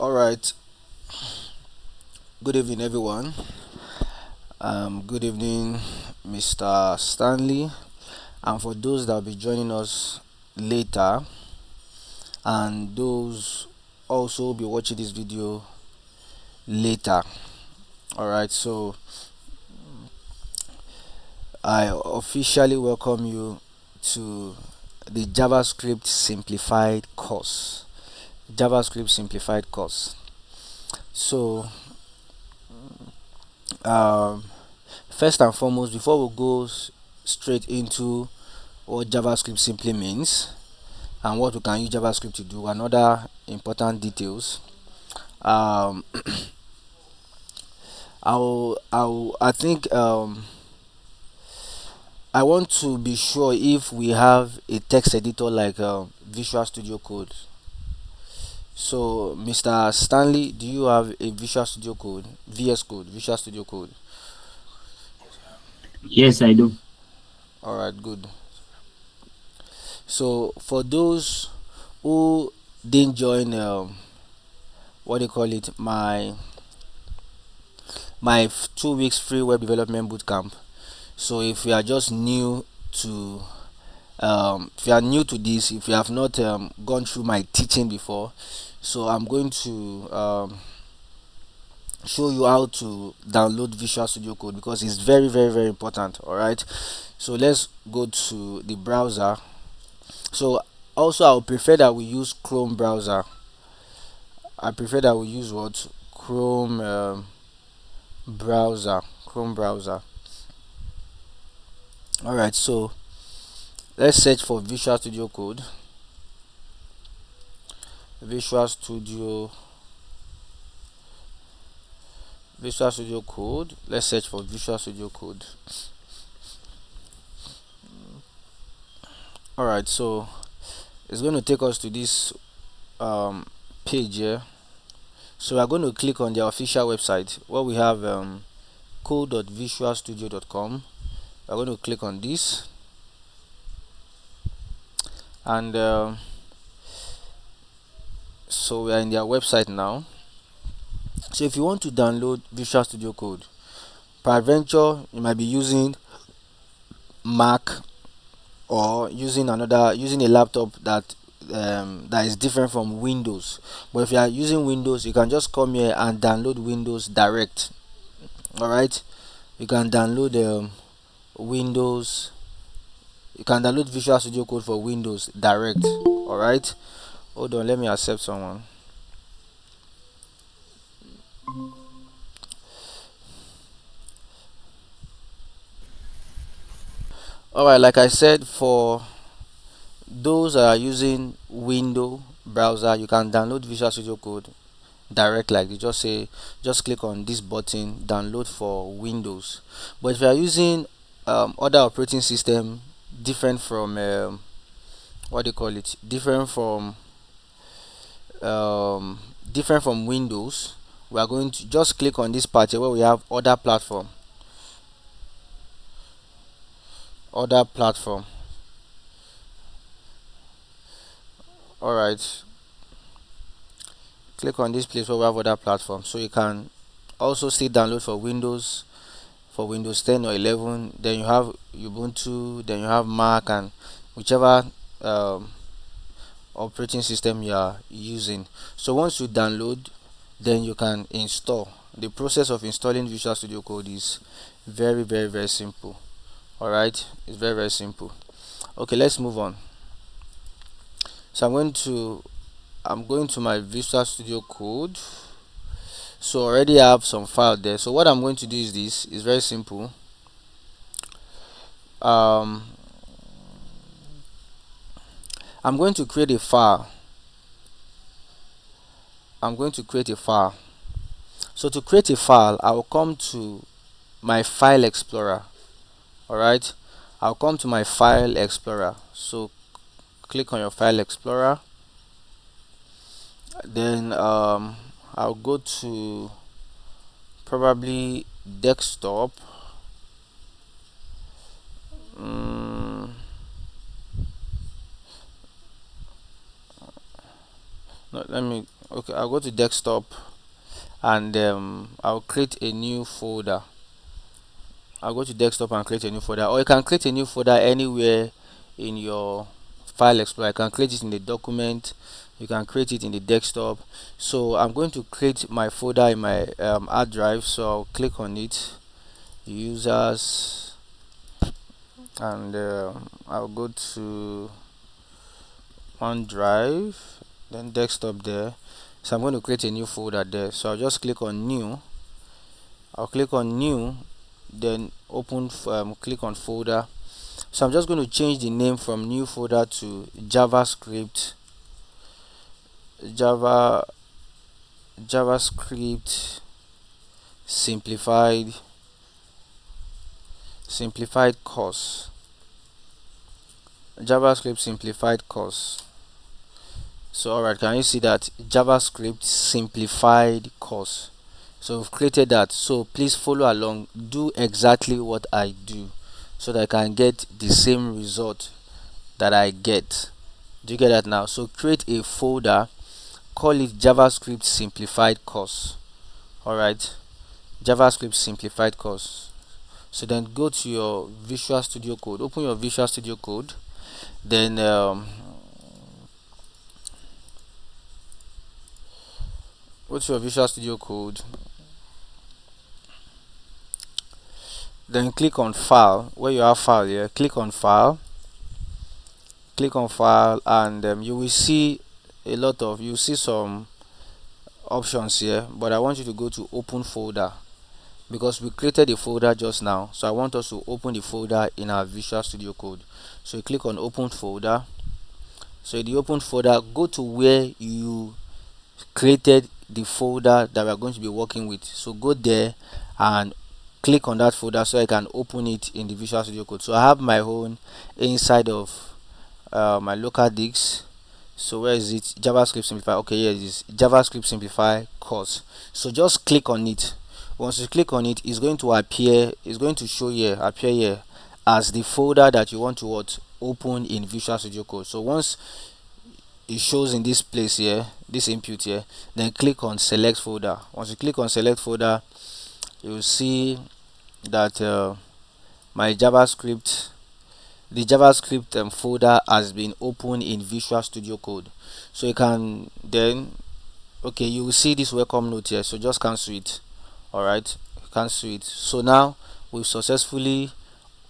All right. Good evening, everyone. Good evening, Mr. Stanley, and for those that will be joining us later, and those also will be watching this video later. All right. So I officially welcome you to the JavaScript Simplified course. JavaScript Simplified course. So, um, first and foremost, before we go straight into what JavaScript simply means and what we can use JavaScript to do and other important details, um, I think I want to be sure if we have a text editor like Visual Studio Code. So, Mr. Stanley, do you have a Visual Studio Code, VS Code, Visual Studio Code? Yes, I do. All right, good. So, for those who didn't join, what do you call it, my 2 weeks free web development bootcamp. So, if you are just new to if you are new to this, if you have not gone through my teaching before, so I'm going to show you how to download Visual Studio Code because it's very important. All right, so let's go to the browser. So also I would prefer that we use Chrome browser. I prefer that we use what Chrome Chrome browser. All right, so let's search for Visual Studio Visual Studio Code. Let's search for Visual Studio Code. All right, so it's going to take us to this um, page here. So we're going to click on their official website where we have code.visualstudio.com. We're going to click on this, and so we are in their website now. So if you want to download Visual Studio Code, peradventure you might be using Mac or using a laptop that is different from Windows. But if you are using Windows, you can just come here and download Windows direct. All right, you can download Windows. You can download Visual Studio Code for Windows direct. All right. Hold on, let me accept someone. All right, like I said, for those that are using window browser, you can download Visual Studio Code direct like you just click on this button, download for Windows. But if you are using other operating system different from what do you call it um, different from Windows, we are going to just click on this part here where we have other platform. All right, click on this place where we have other platform, so you can also still download for Windows 10 or 11. Then you have Ubuntu, then you have Mac, and whichever um, operating system you are using. So once you download, then you can install. The process of installing Visual Studio Code is very simple. All right, it's very simple. Okay, let's move on. So I'm going to my Visual Studio Code. So already I have some file there. So what I'm going to do is this. It's very simple. um I'm going to create a file. So to create a file, I will come to my file explorer. All right, I'll come to my file explorer. So click on your file explorer. Then I'll go to probably desktop. mm, no, let me okay, I'll go to desktop, and I'll create a new folder. I'll go to desktop and create a new folder, or you can create a new folder anywhere in your file explorer. You can create it in the document, you can create it in the desktop. So I'm going to create my folder in my hard drive, so I'll click on it, users, and I'll go to OneDrive, then desktop there. So I'm going to create a new folder there, so I'll just click on new. I'll click on new, then open, click on folder. So I'm just going to change the name from new folder to JavaScript, JavaScript simplified course, JavaScript simplified course. So alright, can you see that JavaScript simplified course? So we've created that, so please follow along, do exactly what I do so that I can get the same result that I get. Do you get that now? So create a folder, call it JavaScript simplified course. Alright, JavaScript simplified course. So then go to your Visual Studio Code, open your Visual Studio Code, then go to your Visual Studio Code, then click on file, where you have file here, click on file, and you will see you see some options here, but I want you to go to open folder, because we created a folder just now, so I want us to open the folder in our Visual Studio Code. So you click on open folder. So in the open folder, go to where you created the folder that we are going to be working with. So go there and click on that folder so I can open it in the Visual Studio Code. So I have my own inside of my local disk. So where is it? JavaScript simplify. Okay, here it is, JavaScript simplify course. So just click on it. Once you click on it, it's going to appear, it's going to show here, appear here as the folder that you want to open in Visual Studio Code. So once it shows in this place here, this input here, then click on select folder. Once you click on select folder, you will see that my JavaScript, the JavaScript folder has been opened in Visual Studio Code. So you can then, okay, you will see this welcome note here, so just cancel it. Alright, cancel it. So now we've successfully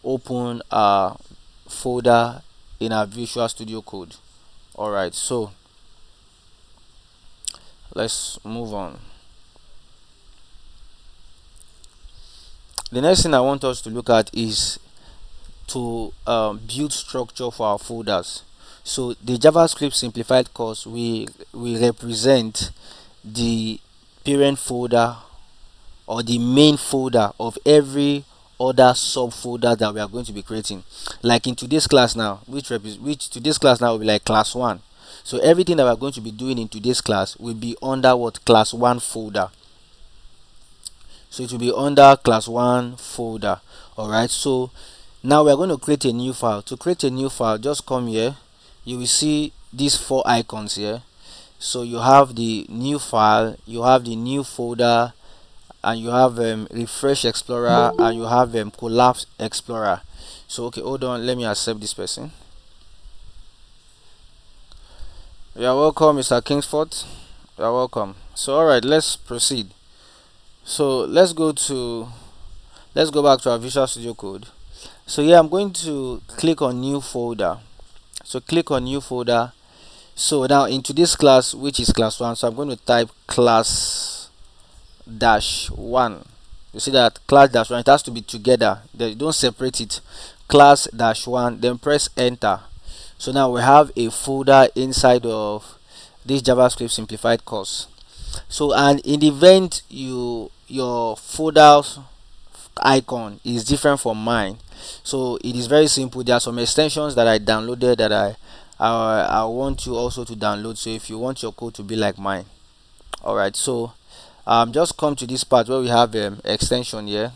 opened a folder in our Visual Studio Code. Alright, so let's move on. The next thing I want us to look at is to build structure for our folders. So the JavaScript simplified course we represent the parent folder or the main folder of every other subfolder that we are going to be creating. Like in today's class now, which today's class now will be like class 1. So everything that we are going to be doing in today's class will be under what? Class 1 folder. So it will be under class 1 folder. Alright, so now we are going to create a new file. To create a new file, just come here. You will see these 4 icons here. So you have the new file, you have the new folder, and you have refresh explorer, and you have collapse explorer. So okay, hold on, let me accept this person. You are welcome, Mr. Kingsford. You are welcome. So alright, let's proceed. So let's go back to our Visual Studio Code. So here I'm going to click on new folder. So click on new folder. So now into this class, which is class 1, so I'm going to type class -1. You see that class -1, it has to be together, they don't separate it. Class -1, then press enter. So now we have a folder inside of this JavaScript simplified course. So, and in the event your folder icon is different from mine, so it is very simple. There are some extensions that I downloaded that I want you also to download, so if you want your code to be like mine. Alright, so just come to this part where we have extension here.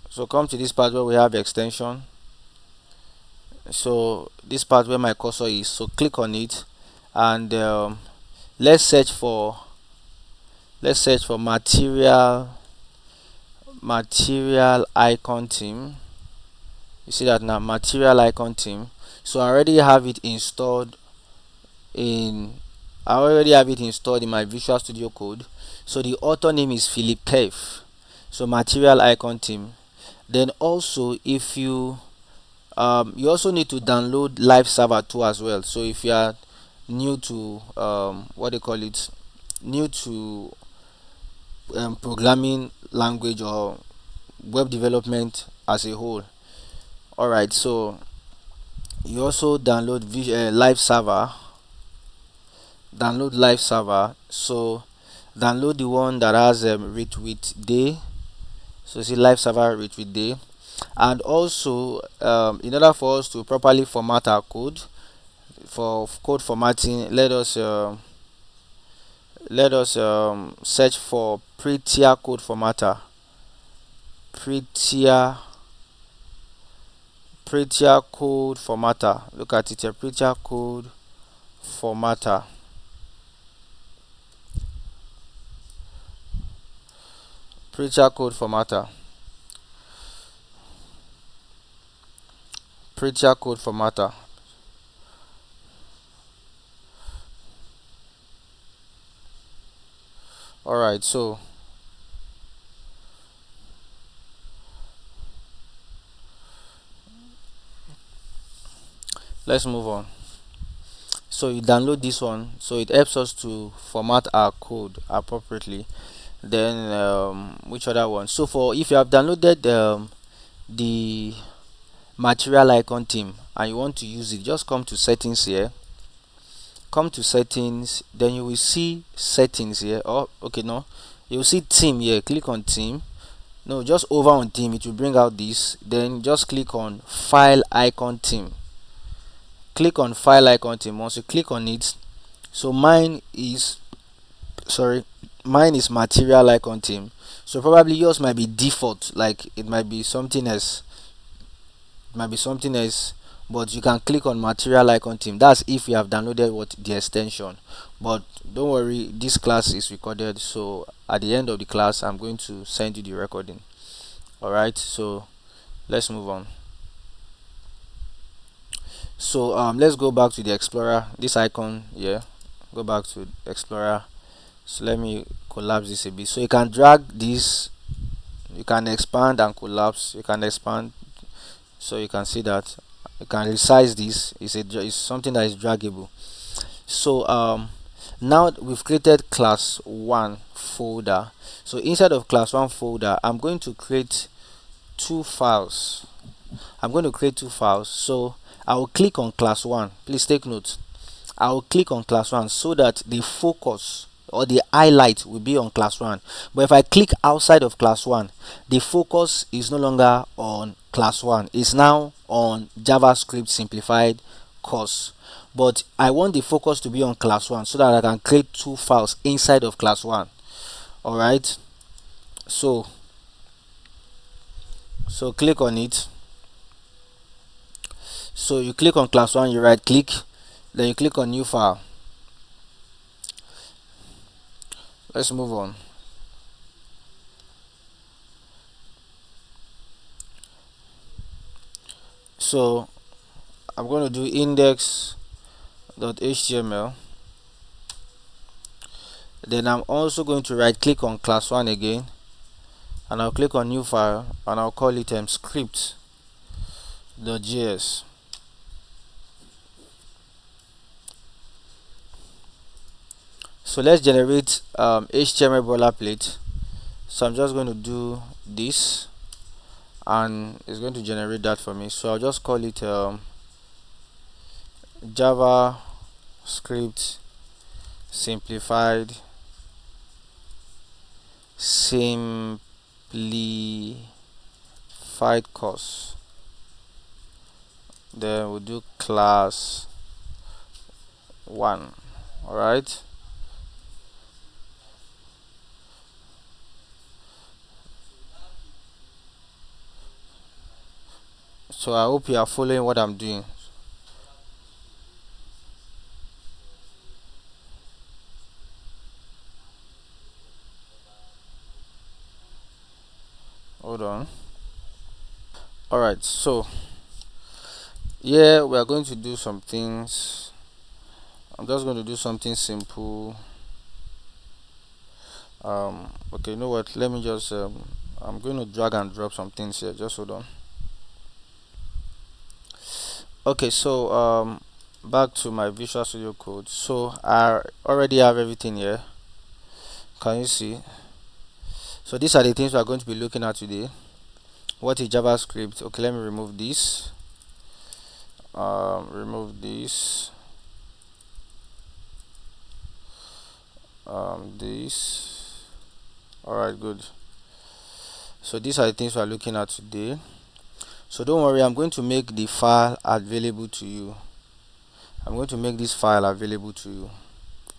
So come to this part where we have extension. So this part where my cursor is, so click on it, and let's search for material icon theme. You see that now, material icon theme. So I already have it installed in my Visual Studio Code. So the author name is Philip Kev. So material icon theme. Then also, if you also need to download live server 2 as well. So if you are new to what they call it new to programming language or web development as a whole. All right, so you also download live server. So download the one that has read with day. So see live server read with day. And also, in order for us to properly format our code, for code formatting, let us search for prettier code formatter. Prettier code formatter. Look at it here, prettier code formatter. Prettier code formatter. Prettier code formatter. All right, so let's move on. So you download this one, so it helps us to format our code appropriately. Then which other one? So for if you have downloaded the material icon theme and you want to use it, just come to settings here, then you will see settings here. Oh, okay, no, you'll see theme here. Click on theme. No, just over on theme, it will bring out this. Then just click on file icon theme. Click on file icon theme. Once you click on it, so mine is material icon theme. So probably yours might be default, like it might be something else, but you can click on material icon theme. That's if you have downloaded the extension. But don't worry, this class is recorded, so at the end of the class I'm going to send you the recording. All right, so let's move on. So let's go back to the Explorer. This icon here, go back to Explorer. So let me collapse this a bit. So you can drag this, you can expand and collapse, you can expand, so you can see that you can resize this. It's something that is draggable. So now we've created class 1 folder. So inside of class 1 folder, I'm going to create two files. So I will click on class 1. Please take note. I will click on class 1 so that the focus or the highlight will be on class 1. But if I click outside of class 1, the focus is no longer on class 1. It's now on JavaScript simplified course. But I want the focus to be on class 1 so that I can create two files inside of class 1. All right, so click on it. So you click on class 1, you right click, then you click on new file. Let's move on. So I'm going to do index.html. Then I'm also going to right click on class 1 again, and I'll click on new file, and I'll call it script.js. So let's generate HTML boilerplate. So I'm just going to do this, and it's going to generate that for me. So I'll just call it JavaScript simplified course. Then we'll do class 1. All right, so I hope you are following what I'm doing. hold on. All right, so yeah, we are going to do some things. I'm just going to do something simple. Okay, you know what, let me just I'm going to drag and drop some things here. Just hold on. Okay, so back to my Visual Studio Code. So I already have everything here. Can you see? So these are the things we are going to be looking at today. What is JavaScript? Okay, let me remove this. Remove this. This. All right, good. So these are the things we are looking at today. So don't worry, I'm going to make the file available to you. I'm going to make this file available to you,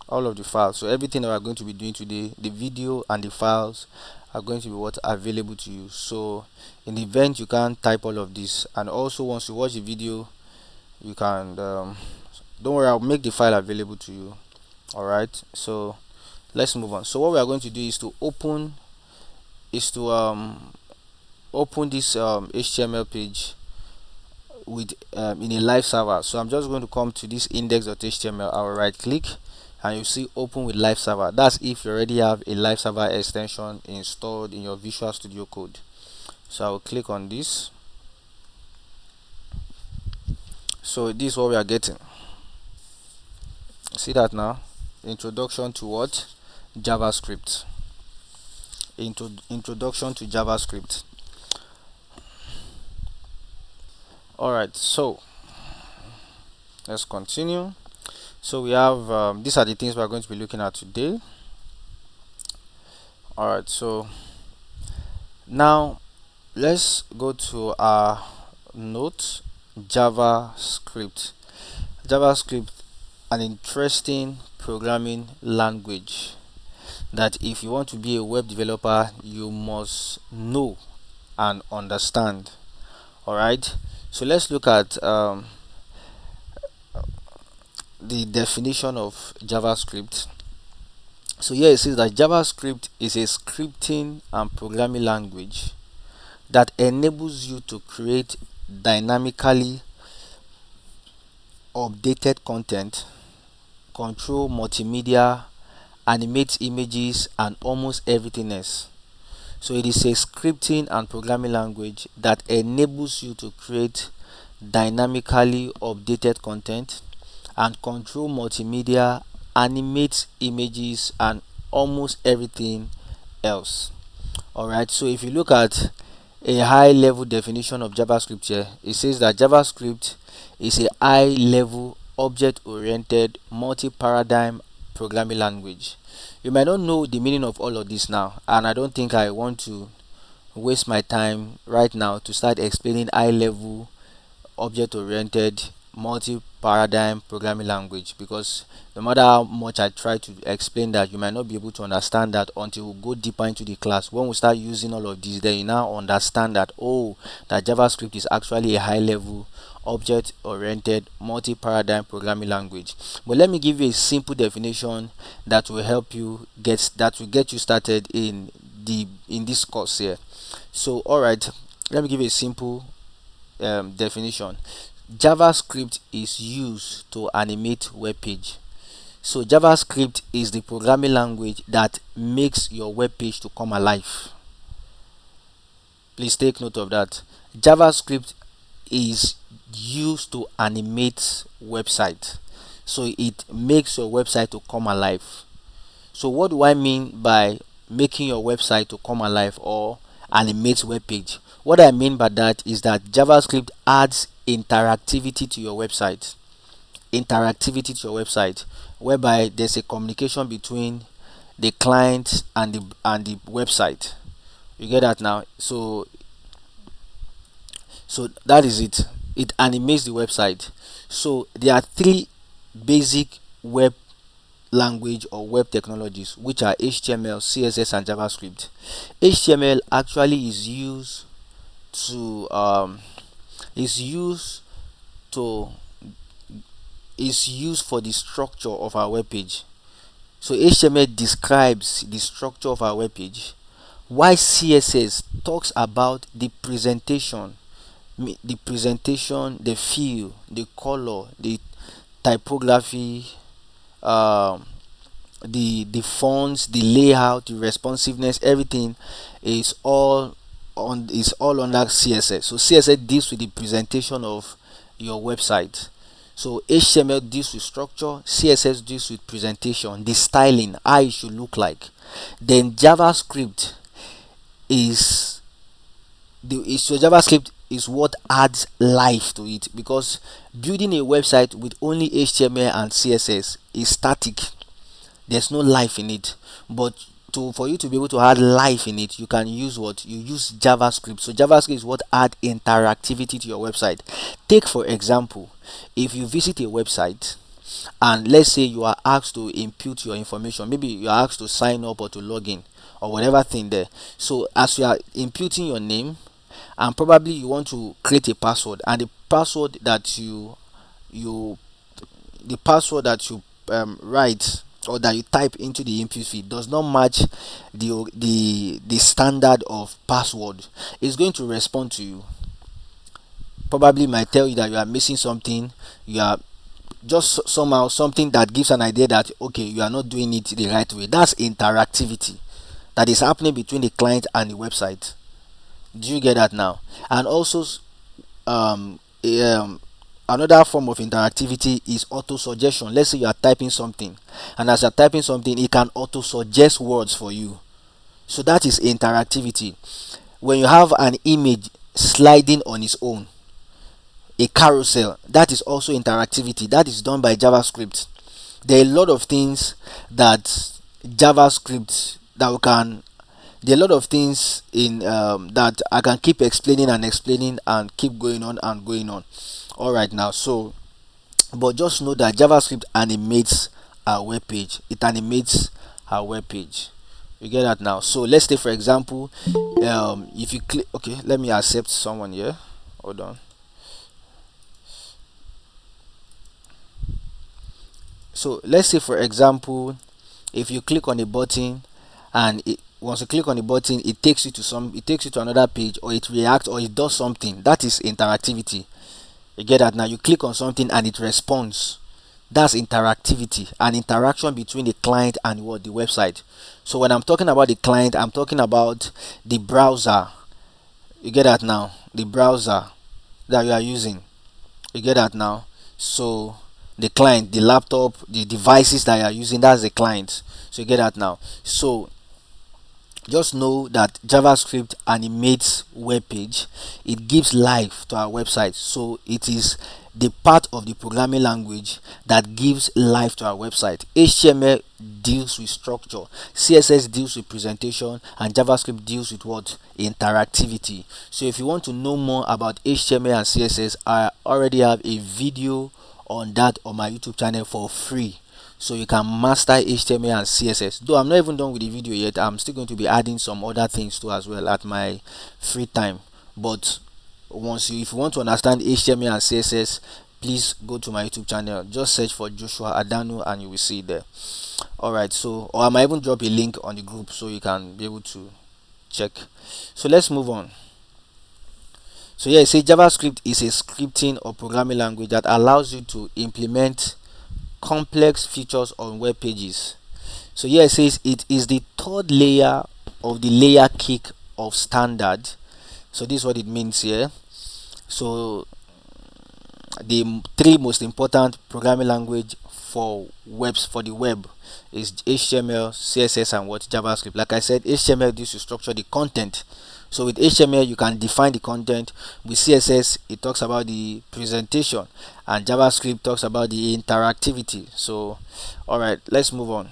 all of the files. So everything that we're going to be doing today, the video and the files, are going to be what available to you. So in the event you can type all of this, and also once you watch the video, you can don't worry, I'll make the file available to you. All right, so let's move on. So what we are going to do is to open open this HTML page with in a live server. So I'm just going to come to this index.html. I'll right click and you see open with live server. That's if you already have a live server extension installed in your Visual Studio Code. So I'll click on this. So this is what we are getting. See that now? Introduction to what? JavaScript. Introduction to JavaScript. Alright, so let's continue. So we have these are the things we are going to be looking at today. Alright, so now let's go to our note. JavaScript. JavaScript, an interesting programming language that if you want to be a web developer you must know and understand. All right, so let's look at the definition of JavaScript. So here it says that JavaScript is a scripting and programming language that enables you to create dynamically updated content, control multimedia, animate images, and almost everything else. So it is a scripting and programming language that enables you to create dynamically updated content and control multimedia, animate images, and almost everything else. Alright, so if you look at a high level definition of JavaScript here, it says that JavaScript is a high level object oriented multi-paradigm programming language. You might not know the meaning of all of this now, and I don't think I want to waste my time right now to start explaining high level object oriented multi-paradigm programming language, because no matter how much I try to explain that, you might not be able to understand that until we go deeper into the class. When we start using all of these, then you now understand that, oh, that JavaScript is actually a high level object oriented multi-paradigm programming language. But let me give you a simple definition that will help you get you started in this course here. So all right, let me give you a simple definition. JavaScript is used to animate web page. So JavaScript is the programming language that makes your web page to come alive. Please take note of that. JavaScript is used to animate website, so it makes your website to come alive. So what do I mean by making your website to come alive or animate web page? What I mean by that is that JavaScript adds interactivity to your website. Whereby there's a communication between the client and the website. You get that now? So that is it. It animates the website. So there are three basic web language or web technologies, which are HTML, CSS, and JavaScript. HTML actually is used to is used for the structure of our web page. So HTML describes the structure of our web page, Why CSS talks about the presentation, the feel, the color, the typography, um, the fonts, the layout, the responsiveness, everything is all under CSS. So CSS deals with the presentation of your website. So HTML deals with structure, CSS deals with presentation, the styling, how it should look like. Then JavaScript is so JavaScript is what adds life to it, because building a website with only HTML and CSS is static. There's no life in it. But for you to be able to add life in it, you can use what you use JavaScript. So JavaScript is what add interactivity to your website. Take for example, if you visit a website and let's say you are asked to input your information, maybe you are asked to sign up or to log in or whatever thing there. So as you are inputting your name, and probably you want to create a password, and the password that you the password that you write or that you type into the input field does not match the standard of password, it's going to respond to you. Probably might tell you that you are missing something, you are just somehow something that gives an idea that okay, you are not doing it the right way. That's interactivity that is happening between the client and the website. Do you get that now? And also um, another form of interactivity is auto suggestion. Let's say you are typing something, and as you're typing something, it can auto suggest words for you. So that is interactivity. When you have an image sliding on its own, a carousel, that is also interactivity. That is done by JavaScript. There are a lot of things that JavaScript that we can there are a lot of things in that I can keep explaining and explaining and keep going on and going on. All right now, so but just know that JavaScript animates our web page. It animates our web page. You get that now? So let's take for example, if you click, okay, let me accept someone here. Hold on. So let's say for example, if you click on a button and once you click on the button, it takes you to another page, or it reacts or it does something. That is interactivity. You get that now? You click on something and it responds. That's interactivity, an interaction between the client and what the website. So when I'm talking about the client, I'm talking about the browser. You get that now? The browser that you are using. You get that now? So the client, the laptop, the devices that you are using, that's the client. So you get that now? So just know that JavaScript animates web page. It gives life to our website. So it is the part of the programming language that gives life to our website. HTML deals with structure, CSS deals with presentation, and JavaScript deals with what? Interactivity. So if you want to know more about HTML and CSS, I already have a video on that on my YouTube channel for free, so you can master HTML and CSS. Though I'm not even done with the video yet, I'm still going to be adding some other things too as well at my free time. But if you want to understand HTML and CSS, please go to my YouTube channel. Just search for Joshua Adanu and you will see it there. Alright, so or I might even drop a link on the group so you can be able to check. So let's move on. So yeah, say JavaScript is a scripting or programming language that allows you to implement complex features on web pages. So here it says it is the third layer of the layer cake of standard. So this is what it means here. So the three most important programming language for the web is HTML, CSS, and what? JavaScript. Like I said, HTML deals to structure the content. So with HTML you can define the content. With CSS it talks about the presentation, and JavaScript talks about the interactivity. So all right, let's move on.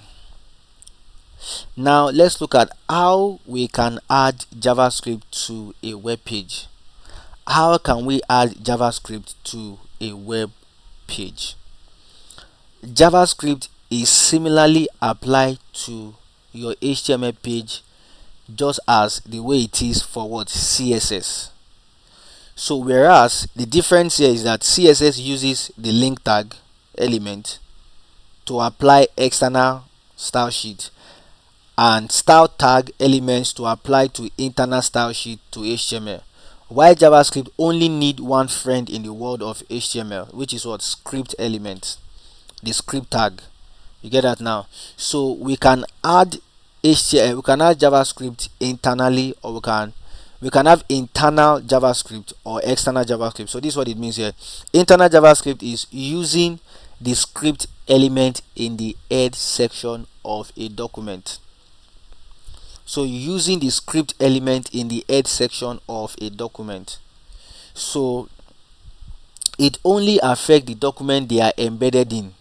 Now let's look at how we can add JavaScript to a web page. How can we add JavaScript to a web page? JavaScript is similarly applied to your HTML page, just as the way it is for what? CSS. So whereas the difference here is that CSS uses the link tag element to apply external style sheet, and style tag elements to apply to internal style sheet to HTML. While JavaScript only need one friend in the world of HTML, which is what? Script element, the script tag. You get that now? So we can add HTML, we can add JavaScript internally, or we can have internal JavaScript or external JavaScript. So this is what it means here. Internal JavaScript is using the script element in the head section of a document. So using the script element in the head section of a document. So it only affects the document they are embedded in.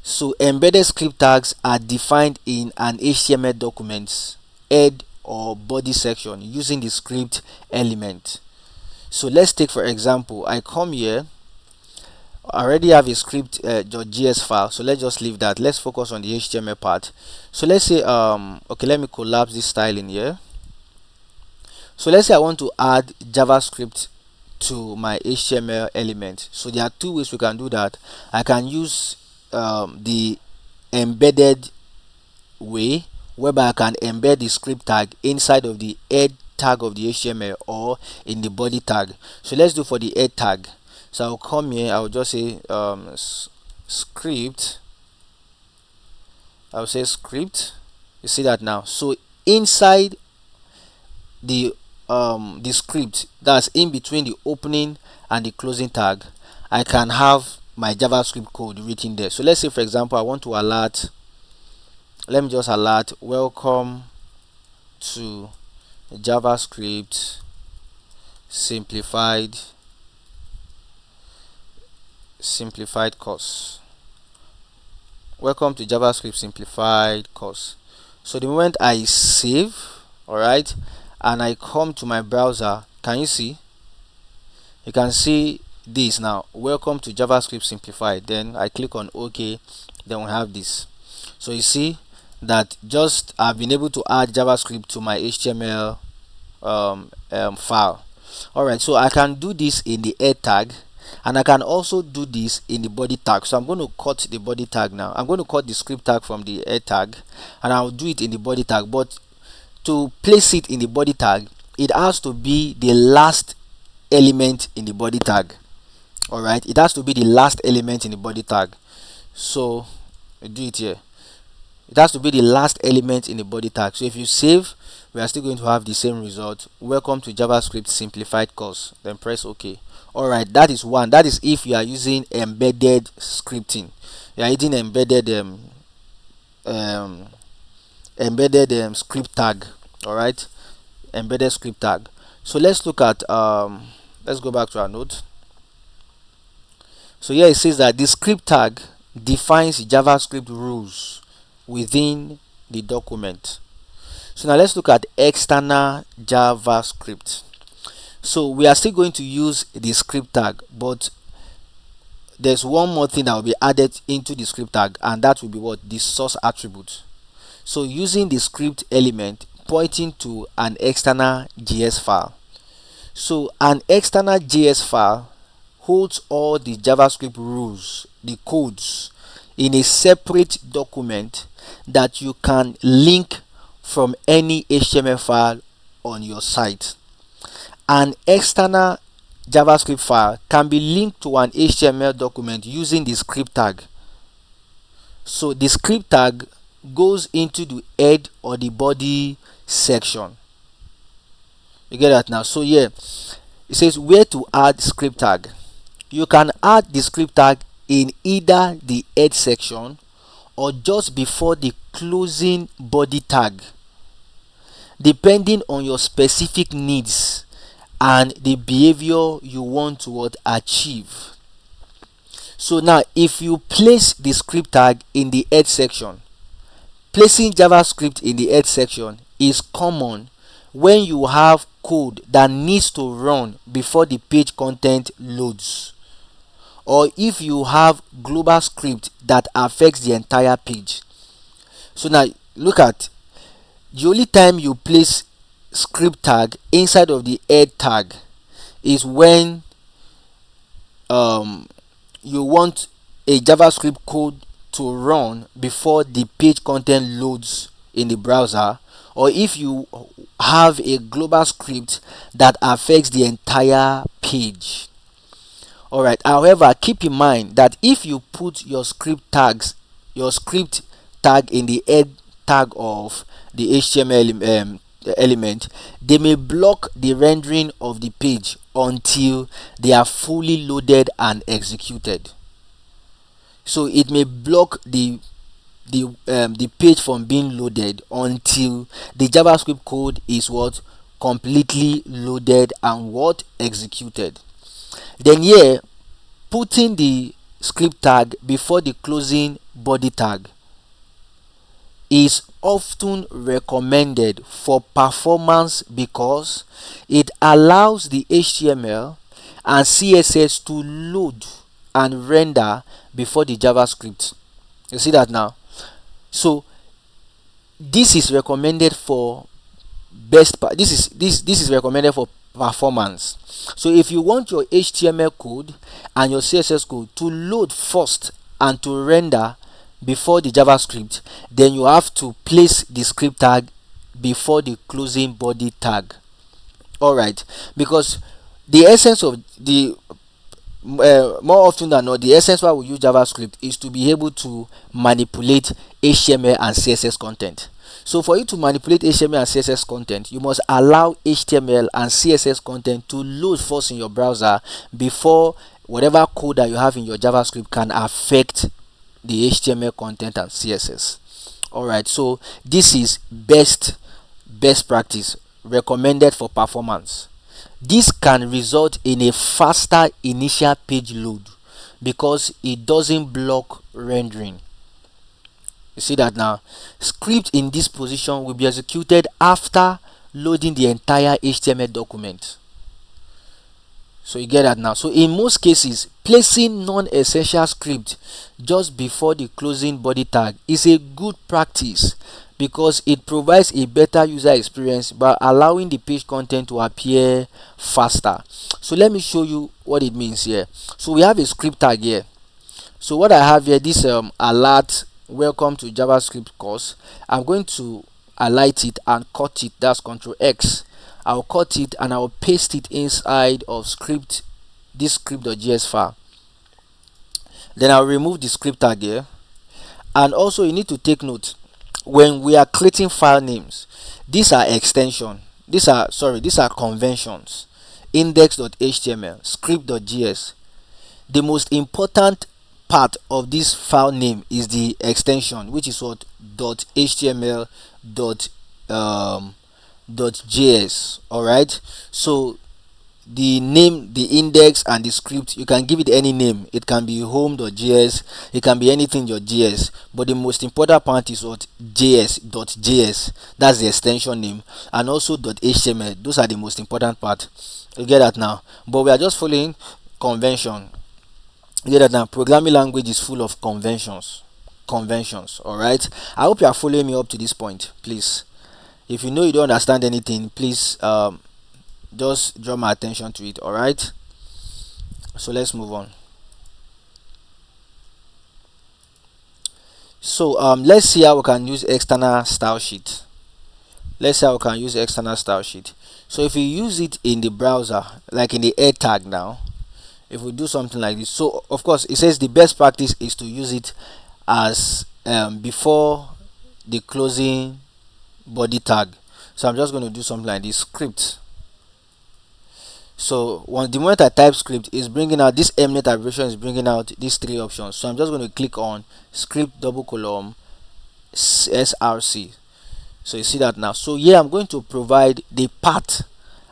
So embedded script tags are defined in an HTML document's head or body section using the script element. So let's take, for example, I come here, I already have a script .js file, so let's just leave that. Let's focus on the HTML part. So let's say okay, let me collapse this style in here. So let's say I want to add JavaScript to my HTML element. So there are two ways we can do that. I can use the embedded way, whereby I can embed the script tag inside of the head tag of the HTML or in the body tag. So let's do for the head tag. So I'll come here, I'll just say script. I'll say script. You see that now? So inside the script that's in between the opening and the closing tag, I can have my JavaScript code written there. So let's say, for example, I want to alert, let me just alert, welcome to JavaScript simplified course. Welcome to JavaScript simplified course. So the moment I save, all right, and I come to my browser, can you see? You can see this now, welcome to JavaScript simplified. Then I click on OK, then we have this. So you see that just I've been able to add JavaScript to my HTML file. Alright, so I can do this in the head tag, and I can also do this in the body tag. So I'm going to cut the body tag now. I'm going to cut the script tag from the head tag, and I'll do it in the body tag. But to place it in the body tag, it has to be the last element in the body tag. Alright, it has to be the last element in the body tag. So I do it here. It has to be the last element in the body tag. So if you save, we are still going to have the same result. Welcome to JavaScript simplified course. Then press OK. Alright, that is one. That is if you are using embedded scripting. You are using embedded script tag. Alright, embedded script tag. So let's look at let's go back to our node. So here it says that the script tag defines JavaScript rules within the document. So now let's look at external JavaScript. So we are still going to use the script tag, but there's one more thing that will be added into the script tag, and that will be what? The source attribute. So using the script element pointing to an external JS file. So an external JS file holds all the JavaScript rules, the codes, in a separate document that you can link from any HTML file on your site. An external JavaScript file can be linked to an HTML document using the script tag. So the script tag goes into the head or the body section. You get that now? So yeah, it says where to add script tag. You can add the script tag in either the head section or just before the closing body tag, depending on your specific needs and the behavior you want to achieve. So now if you place the script tag in the head section, placing JavaScript in the head section is common when you have code that needs to run before the page content loads, or if you have global script that affects the entire page. So now look at the only time you place script tag inside of the head tag is when you want a JavaScript code to run before the page content loads in the browser, or if you have a global script that affects the entire page. Alright, however, keep in mind that if you put your script tag in the head tag of the HTML element, they may block the rendering of the page until they are fully loaded and executed. So it may block the page from being loaded until the JavaScript code is what completely loaded and what executed. Then here, putting the script tag before the closing body tag is often recommended for performance because it allows the HTML and CSS to load and render before the JavaScript. You see that now? So this is recommended for this is recommended for performance. So if you want your HTML code and your CSS code to load first and to render before the JavaScript, then you have to place the script tag before the closing body tag. Alright, because the essence of the more often than not, the essence why we use JavaScript is to be able to manipulate HTML and CSS content. So for you to manipulate HTML and CSS content, you must allow HTML and CSS content to load first in your browser before whatever code that you have in your JavaScript can affect the HTML content and CSS. Alright, so this is best practice recommended for performance. This can result in a faster initial page load because it doesn't block rendering. You see that now? Script in this position will be executed after loading the entire HTML document. So you get that now? So in most cases, placing non-essential script just before the closing body tag is a good practice because it provides a better user experience by allowing the page content to appear faster. So let me show you what it means here. So we have a script tag here. So what I have here, this alert welcome to JavaScript course, I'm going to highlight it and cut it. That's Ctrl X. I'll cut it and I'll paste it inside of this script.js file. Then I'll remove the script tag here. And also you need to take note, when we are creating file names, these are extensions, these are conventions. Index.html, script.js. The most important part of this file name is the extension, which is what .html .js. Alright, so the name, the index, and the script, you can give it any name. It can be home.js, it can be anything.js, but the most important part is what js.js. That's the extension name, and also .html. Those are the most important part. You get that now? But we are just following convention. You get that now? Programming language is full of conventions. Alright, I hope you are following me up to this point. Please, if you know you don't understand anything, please just draw my attention to it. Alright, so let's move on. So let's see how we can use external style sheet. So if you use it in the browser, like in the head tag now, if we do something like this, so of course it says the best practice is to use it as before the closing body tag. So I'm just going to do something like this, script. So the moment I type script, is bringing out this mnet abbreviation, is bringing out these three options. So I'm just going to click on script src. So you see that now. So here I'm going to provide the path.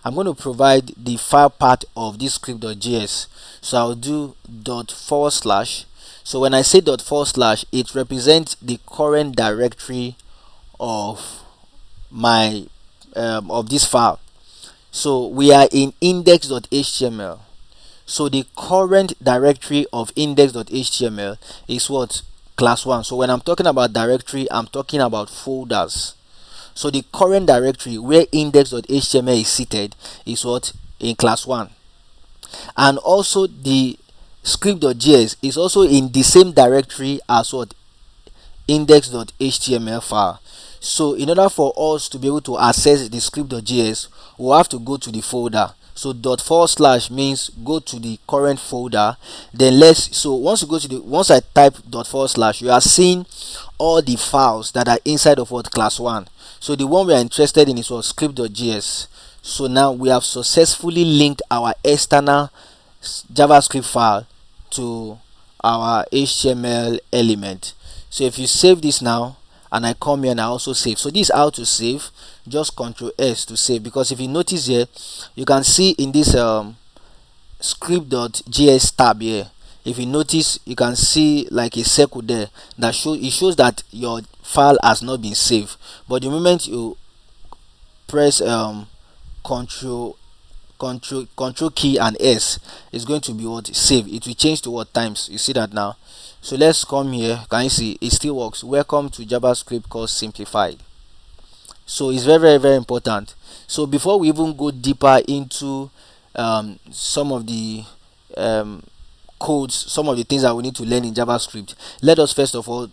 I'm going to provide the file path of this script.js. So I'll do ./. So when I say ./, it represents the current directory of my of this file. So we are in index.html. So the current directory of index.html is what? Class 1. So when I'm talking about directory, I'm talking about folders. So the current directory where index.html is seated is what? In class 1. And also the script.js is also in the same directory as what? index.html file. So in order for us to be able to access the script.js, we'll have to go to the folder. So ./ means go to the current folder. Then once you go to the once I type ./ you are seeing all the files that are inside of what class 1. So the one we are interested in is what script.js. So now we have successfully linked our external JavaScript file to our HTML element. So if you save this now, and I come here and I also save. So this is how to save. Just Ctrl S to save, because if you notice here, you can see in this script.js tab here, if you notice, you can see like a circle there that shows that your file has not been saved. But the moment you press control key and S, is going to be what save. It will change to what times. You see that now. So let's come here. Can you see it still works? Welcome to JavaScript called Simplified. So it's very important. So before we even go deeper into some of the codes, some of the things that we need to learn in JavaScript, let us first of all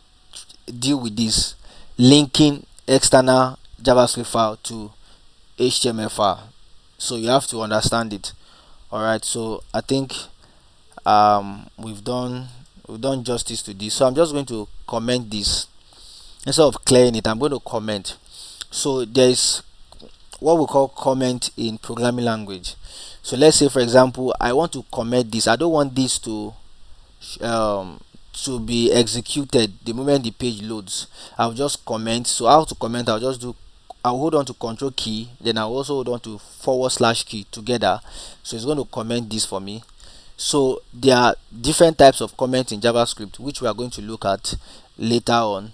deal with this linking external JavaScript file to HTML file. So you have to understand it. All right, so I think we've done justice to this. So I'm just going to comment this instead of clearing it. I'm going to comment. So there is what we call comment in programming language. So let's say, for example, I want to comment this. I don't want this to be executed the moment the page loads. I'll just comment. So how to comment? I'll hold on to control key, then I'll also hold on to / key together. So it's going to comment this for me. So there are different types of comment in JavaScript, which we are going to look at later on.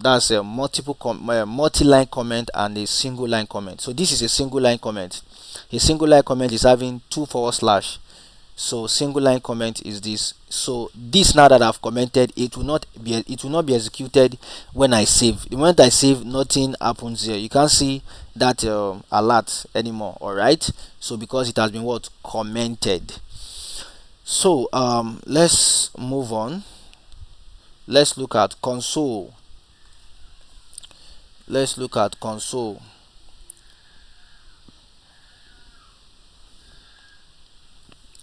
That's a multi-line comment and a single line comment. So this is a single line comment. A single line comment is having 2 /. So single line comment is this. So this, now that I've commented, it will not be executed when I save. The moment I save, nothing happens here. You can't see that alert anymore. All right, so because it has been what commented. So let's move on. Let's look at console. Let's look at console.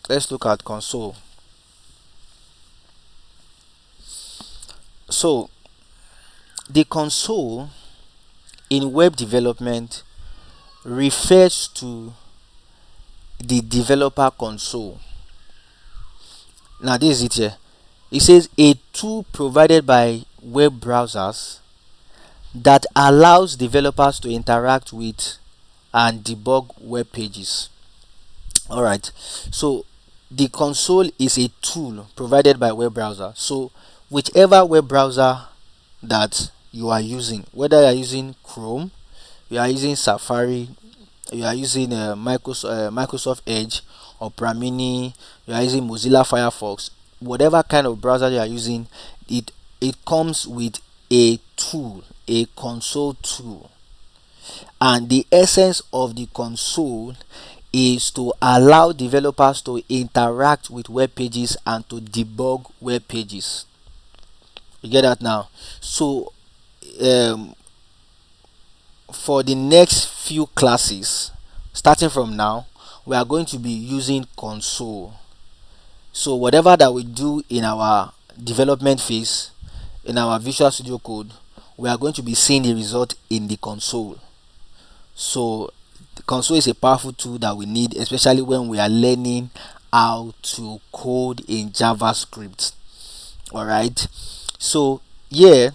Let's look at console. So the console in web development refers to the developer console. Now this is it here. It says a tool provided by web browsers that allows developers to interact with and debug web pages. All right, so the console is a tool provided by web browser. So whichever web browser that you are using, whether you are using Chrome, you are using Safari, you are using Microsoft Edge, or Pramini, you are using Mozilla Firefox, whatever kind of browser you are using, it comes with a tool, a console tool. And the essence of the console is to allow developers to interact with web pages and to debug web pages. You get that now? So for the next few classes, starting from now, we are going to be using console. So whatever that we do in our development phase, in our Visual Studio Code, we are going to be seeing the result in the console. So the console is a powerful tool that we need, especially when we are learning how to code in JavaScript. All right, so here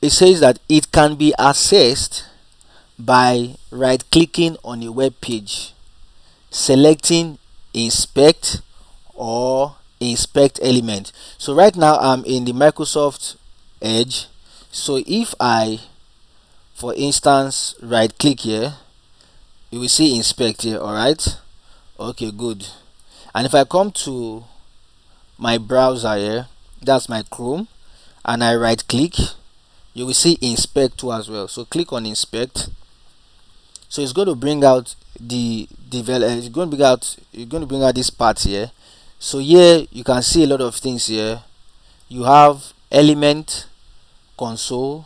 it says that it can be accessed by right clicking on a web page, selecting inspect or inspect element. So right now I'm in the Microsoft Edge. So if I, for instance, right click here, you will see inspect here. All right, okay, good. And if I come to my browser here, that's my Chrome, and I right click, you will see inspect too as well. So click on inspect. So it's going to bring out you're going to bring out this part here. So here you can see a lot of things here. You have element, console,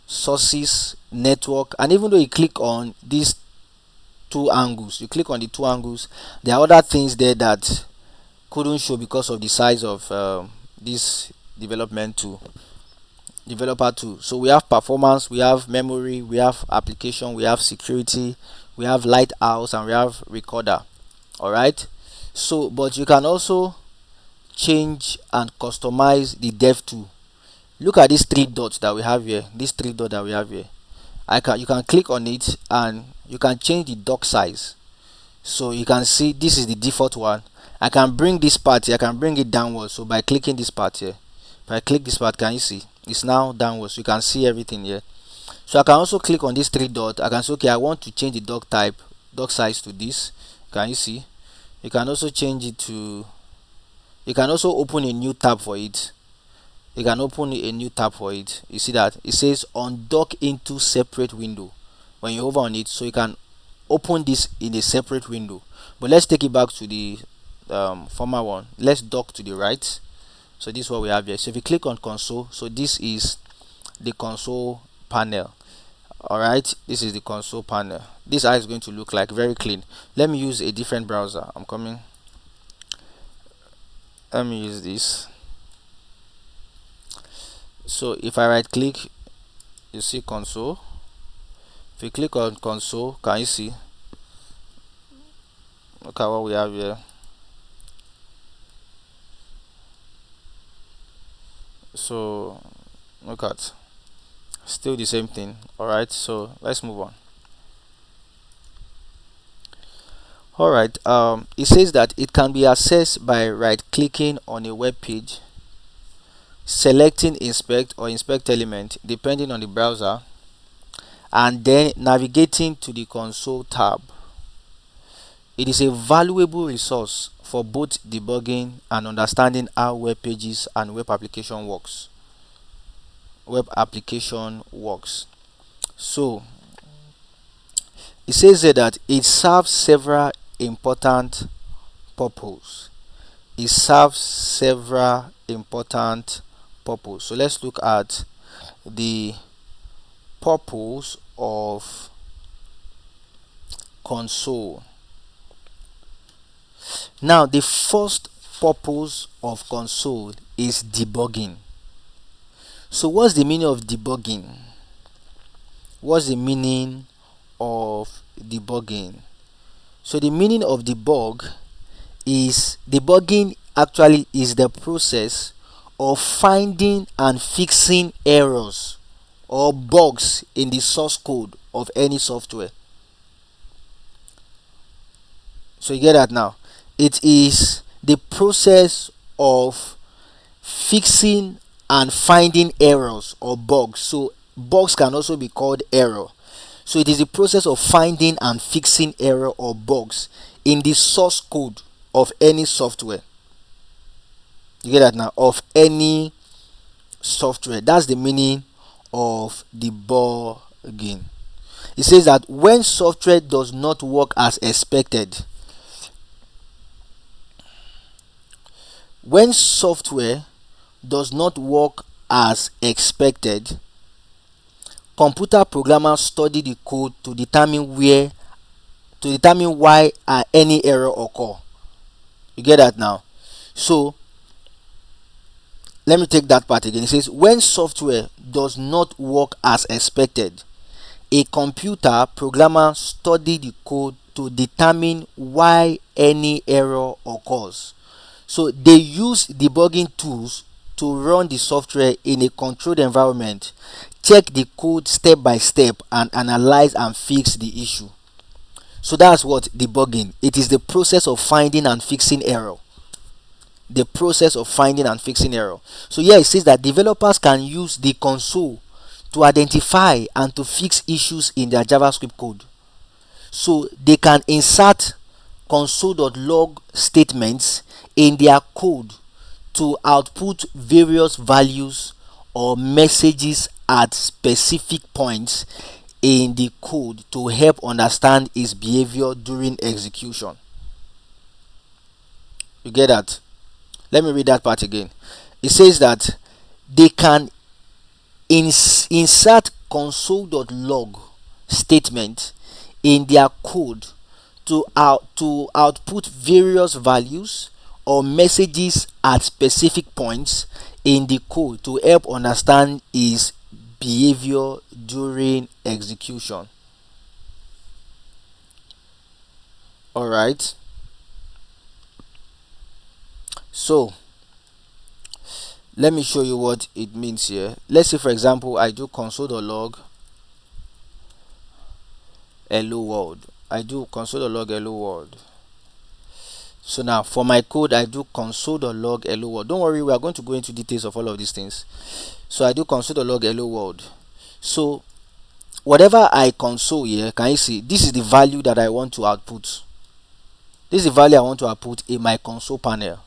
sources, network, and even though you click on these two angles, you click on the two angles, there are other things there that couldn't show because of the size of this developer tool. So we have performance, we have memory, we have application, we have security, we have lighthouse, and we have recorder. All right. So but you can also change and customize the dev tool. Look at these three dots that we have here. These three dots that we have here. You can click on it and you can change the dock size. So you can see this is the default one. I can bring this part here, I can bring it downwards. So by clicking this part here, if I click this part, can you see it's now downwards? You can see everything here. So I can also click on this three dot. I can say, okay, I want to change the dock size to this. Can you see? You can also change it to, you can also open a new tab for it. You can open a new tab for it. You see that it says undock into separate window when you hover on it, so you can open this in a separate window. But let's take it back to the former one. Let's dock to the right. So this is what we have here. So if you click on console, so this is the console panel. All right, this is the console panel. This eye is going to look like very clean. Let me use a different browser. I'm coming. Let me use this. So if I right click, you see console. If you click on console, can you see? Look at what we have here. So look at, still the same thing. All right, so let's move on. All right, it says that it can be accessed by right clicking on a web page, selecting inspect or inspect element depending on the browser, and then navigating to the console tab. It is a valuable resource for both debugging and understanding how web pages and web application works. So it says here that it serves several important purposes. So let's look at the purpose of console. Now the first purpose of console is debugging. So what's the meaning of debugging? So the meaning of debug is, debugging actually is the process of finding and fixing errors or bugs in the source code of any software. So you get that now? It is the process of fixing and finding errors or bugs. So bugs can also be called error. So it is the process of finding and fixing error or bugs in the source code of any software. You get that now? Of any software. That's the meaning of debugging. It says that when software does not work as expected, computer programmers study the code to determine why any error occur. You get that now? So let me take that part again. It says when software does not work as expected, a computer programmer study the code to determine why any error occurs. So they use debugging tools to run the software in a controlled environment, check the code step by step, and analyze and fix the issue. So that's what debugging. It is the process of finding and fixing error. So here it says that developers can use the console to identify and to fix issues in their JavaScript code. So they can insert console.log statements in their code to output various values or messages at specific points in the code to help understand its behavior during execution. You get that? Let me read that part again. It says that they can insert console.log statement in their code to output various values or messages at specific points in the code to help understand its behavior during execution. All right, so let me show you what it means here. Let's say, for example, I do console.log hello world. I do console.log hello world. So now for my code, I do console.log hello world. Don't worry, we are going to go into details of all of these things. So I do console.log hello world. So whatever I console here, can you see this is the value that I want to output? This is the value I want to output in my console panel.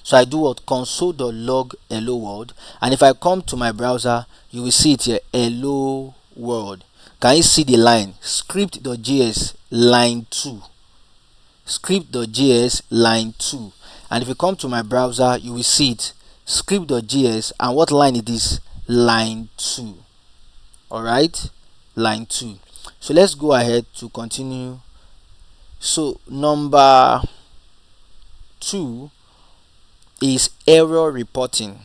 So I do what? Console.log hello world, and if I come to my browser, you will see it here, hello world. Can you see the line? Script.js line 2. Script.js line 2. And if you come to my browser, you will see it, script.js, and what line it is? Line 2. Alright, line 2. So let's go ahead to continue. So number 2 is error reporting.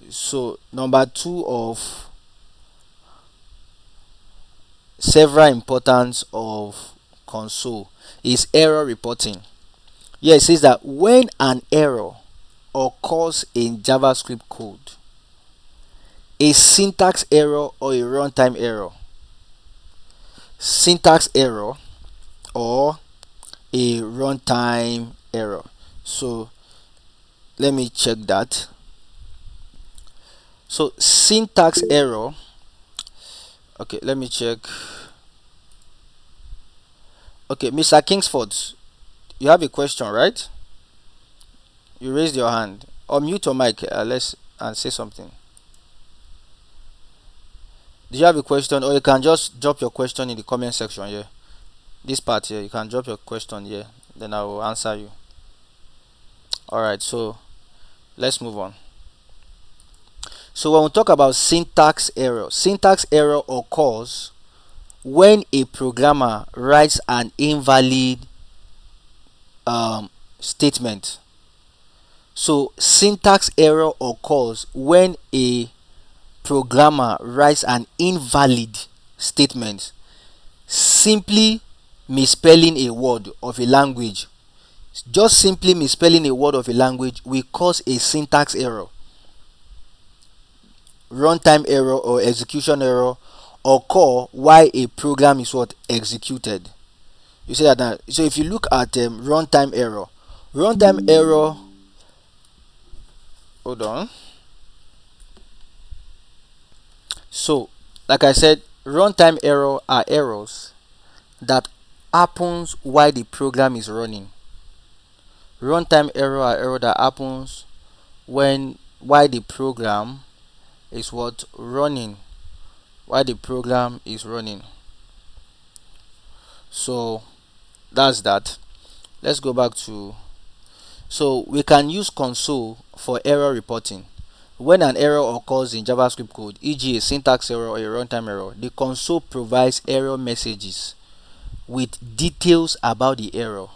So number 2 of several importance of console is error reporting. Here it says that when an error occurs in JavaScript code, a syntax error or a runtime error, syntax error or a runtime error. So let me check that. So syntax error, okay, let me check. Okay, Mr. Kingsford, you have a question, right? You raised your hand, or mute your mic, let's and say something. Do you have a question, or you can just drop your question in the comment section here? This part here, you can drop your question here, then I will answer you. Alright, so let's move on. So when we talk about syntax error occurs when a programmer writes an invalid statement. So syntax error occurs when a programmer writes an invalid statement, simply misspelling a word of a language. Just simply misspelling a word of a language will cause a syntax error, runtime error, or execution error occur while a program is what? Executed. You see that now. So if you look at runtime error, hold on. So like I said, runtime error are errors that happens while the program is running. Runtime error are error that happens while the program is what? Running. While the program is running. So that's that. Let's go back to, so we can use console for error reporting. When an error occurs in JavaScript code, e.g. a syntax error or a runtime error, the console provides error messages with details about the error,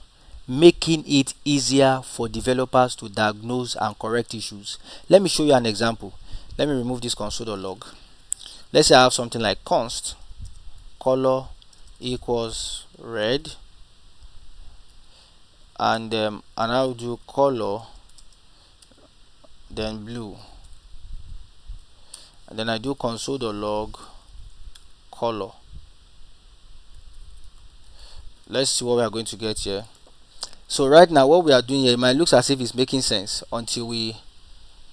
making it easier for developers to diagnose and correct issues. Let me show you an example. Let me remove this console.log. Let's say I have something like const color equals red, and I'll do color then blue, and then I do console.log color. Let's see what we are going to get here. So right now what we are doing here, it might look as if it's making sense until we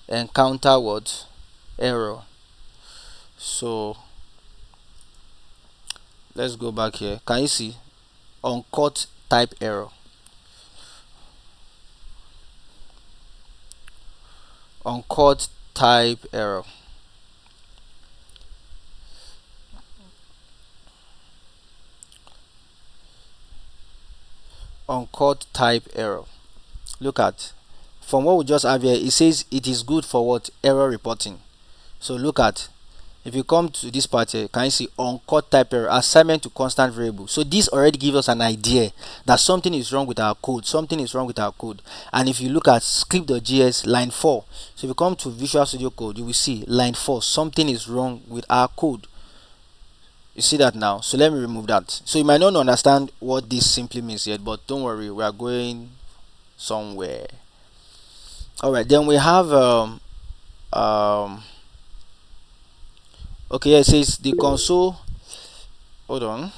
encounter what? Error. So let's go back here. Can you see uncaught type error? Uncaught type error. Uncaught type error. Look at from what we just have here, it says it is good for what? Error reporting. So look at, if you come to this part here, can you see uncaught type error, assignment to constant variable? So this already gives us an idea that something is wrong with our code, something is wrong with our code. And if you look at script.js line 4, so if you come to Visual Studio Code, you will see line 4, something is wrong with our code. You see that now? So let me remove that. So you might not understand what this simply means yet, but don't worry, we are going somewhere. All right, then we have okay, it says the console. Hold on,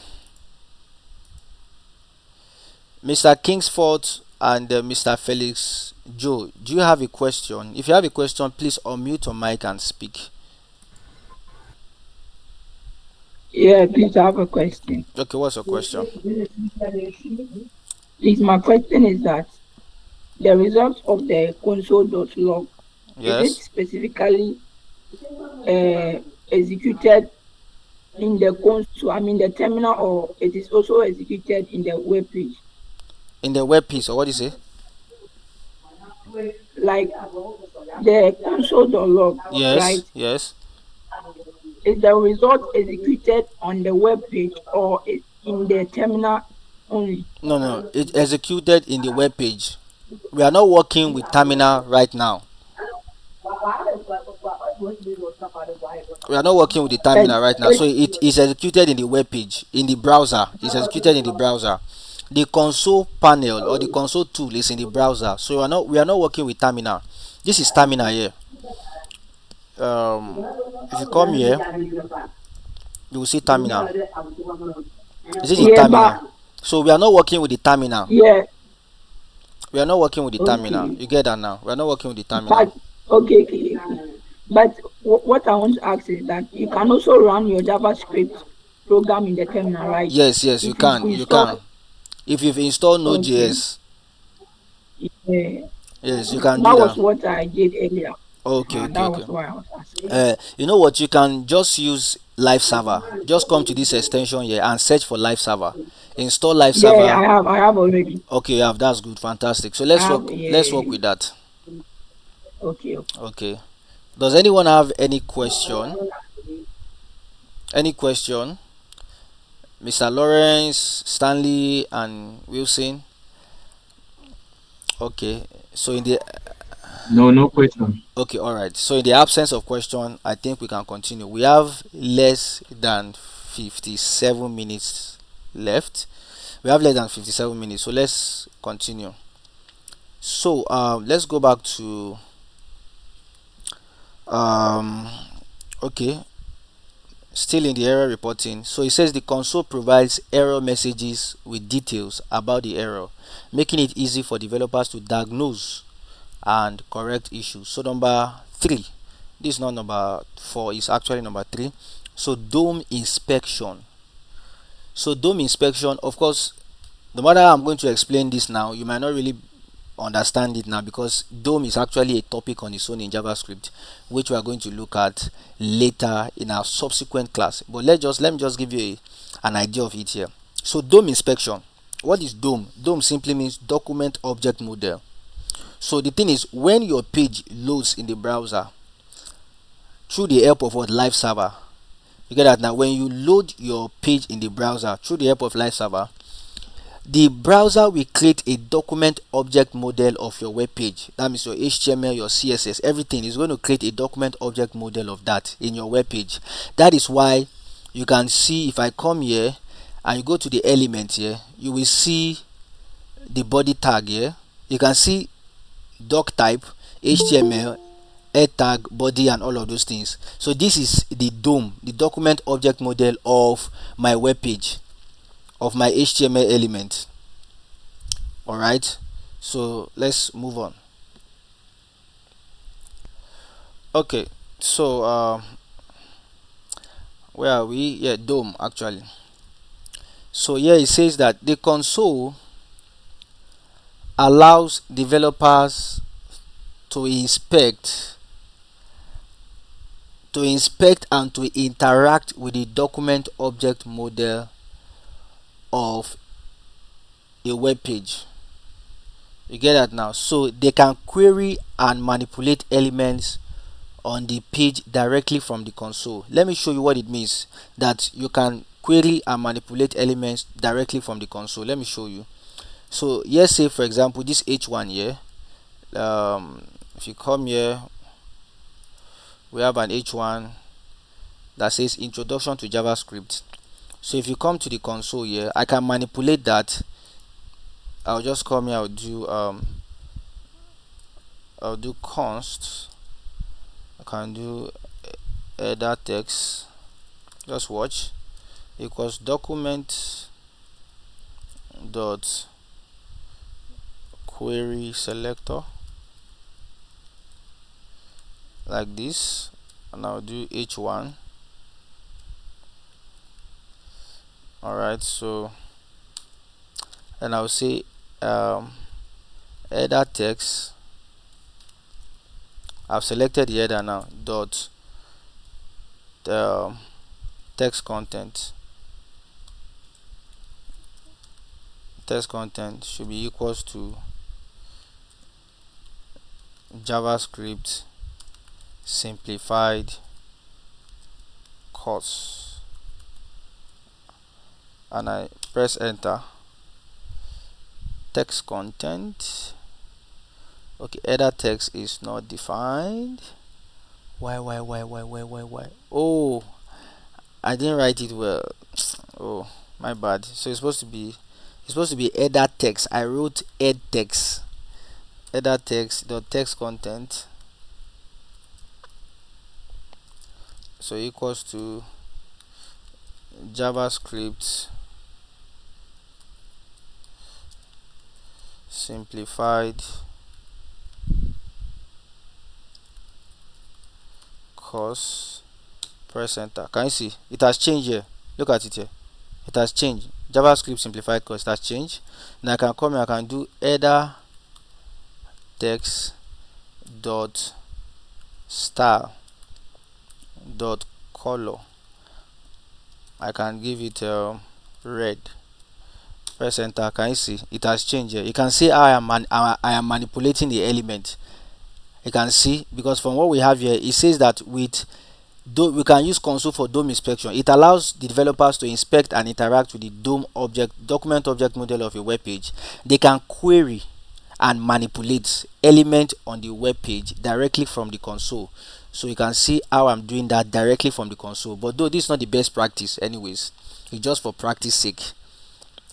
Mr. Kingsford and Mr. Felix Joe, do you have a question? If you have a question, please unmute your mic and speak. Yeah, please, I have a question. Okay, what's your question? Please, my question is that the result of the console.log, is it Yes, specifically executed in the console, I mean the terminal, or it is also executed in the web page? in the web piece, or what is it? Like the console.log, right? Yes, yes. Is the result executed on the web page or in the terminal only? No, no, it executed in the web page. We are not working with terminal right now. We are not working with the And terminal right now, so it is executed in the web page, in the browser. It's executed in the browser. The console panel or the console tool is in the browser, so we are not working with terminal. This is terminal here. If you come here, you will see terminal. This is the yeah, but terminal. So we are not working with the terminal. yeah, We are not working with the terminal. okay. You get that now? We are not working with the terminal. But okay. But what I want to ask is that you can also run your JavaScript program in the terminal, right? Yes, yes, you If you can. You can. install, If you've installed okay, Node.js, yeah, yes, you can do that was that. what I did earlier. Okay, okay, That okay. was why I was asking. You know what? You can just use live server. Just come to this extension here and search for live server. Install live Yeah, server. I have already. Okay, you have. That's good. Fantastic. So I let's have, work. Let's work yeah. with that. Okay. Okay. Does anyone have any question? Any question? Mr. Lawrence, Stanley, and Wilson. Okay. So in the No, no question. okay, all right. So in the absence of question, I think we can continue. We have less than 57 minutes left. We have less than 57 minutes, so let's continue. So let's go back to um okay, still in the error reporting. So it says the console provides error messages with details about the error, making it easy for developers to diagnose and correct issues. So number 3, this is not number 4, it's actually number 3. So DOM inspection. So DOM inspection, of course, no matter how I'm going to explain this now, you might not really understand it now, because DOM is actually a topic on its own in JavaScript, which we are going to look at later in our subsequent class. But let me just give you an idea of it here. So DOM inspection, what is DOM? DOM simply means document object model. So the thing is, when your page loads in the browser through the help of what? Live server. You get that now? When you load your page in the browser through the help of live server, the browser will create a document object model of your web page. That means your HTML, your CSS, everything is going to create a document object model of that in your web page. That is why you can see, if I come here and you go to the element here, you will see the body tag here. You can see doc type, HTML, head tag, body, and all of those things. So this is the DOM, the document object model of my web page, of my HTML element. All right, so let's move on. Okay, so where are we? Yeah, DOM actually. So here it says that the console allows developers to inspect and to interact with the document object model of a web page. You get that now? So they can query and manipulate elements on the page directly from the console. Let me show you what it means that you can query and manipulate elements directly from the console. Let me show you. So here, say for example this h1 here, if you come here, we have an h1 that says introduction to JavaScript. So if you come to the console here, I can manipulate that. I'll just come here, I'll do const, I can do header text, just watch, equals document dot query selector, like this, and I'll do h1. Alright, so and I'll say header text. I've selected the header now, dot the text content should be equals to JavaScript simplified course, and I press enter. Text content, okay, header text is not defined. Why? Oh, I didn't write it well. Oh, my bad. So it's supposed to be header text. I wrote head text, header text dot text content, so equals to JavaScript simplified course. Press enter. Can you see it has changed here? Look at it here, it has changed. JavaScript simplified course, it has changed. Now I can come here, I can do header text dot style dot color. I can give it red. Press enter. Can you see it has changed here? You can see I am manipulating the element. You can see, because from what we have here, it says that with we can use console for DOM inspection. It allows the developers to inspect and interact with the DOM object, document object model of a web page. They can query and manipulate elements on the web page directly from the console. So you can see how I'm doing that directly from the console. But though this is not the best practice anyways, it's just for practice sake.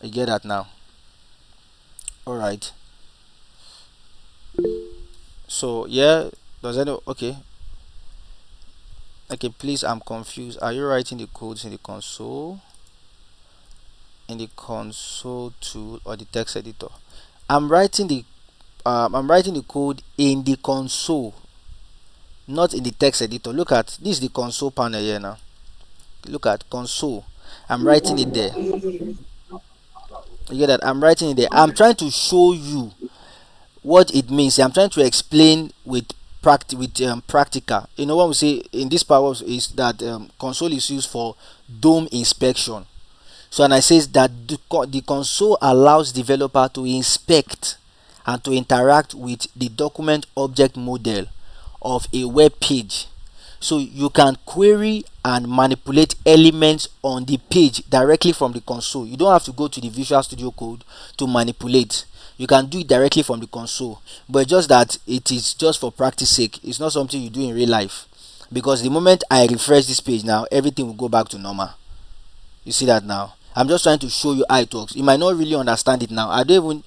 You get that now? Alright. So yeah, does any okay, please, I'm confused. Are you writing the codes in the console tool or the text editor? I'm writing the code in the console, not in the text editor. Look at this is the console panel here now. Look at console, I'm writing it there. You get that? I'm writing it there. I'm trying to show you what it means. I'm trying to explain with practical. You know, when we say in this power is that console is used for DOM inspection. So and I says that the console allows developer to inspect and to interact with the document object model of a web page. So you can query and manipulate elements on the page directly from the console. You don't have to go to the Visual Studio Code to manipulate. You can do it directly from the console, but just that it is just for practice sake. It's not something you do in real life, because the moment I refresh this page now, everything will go back to normal. You see that now? I'm just trying to show you how it works. You might not really understand it now. I don't even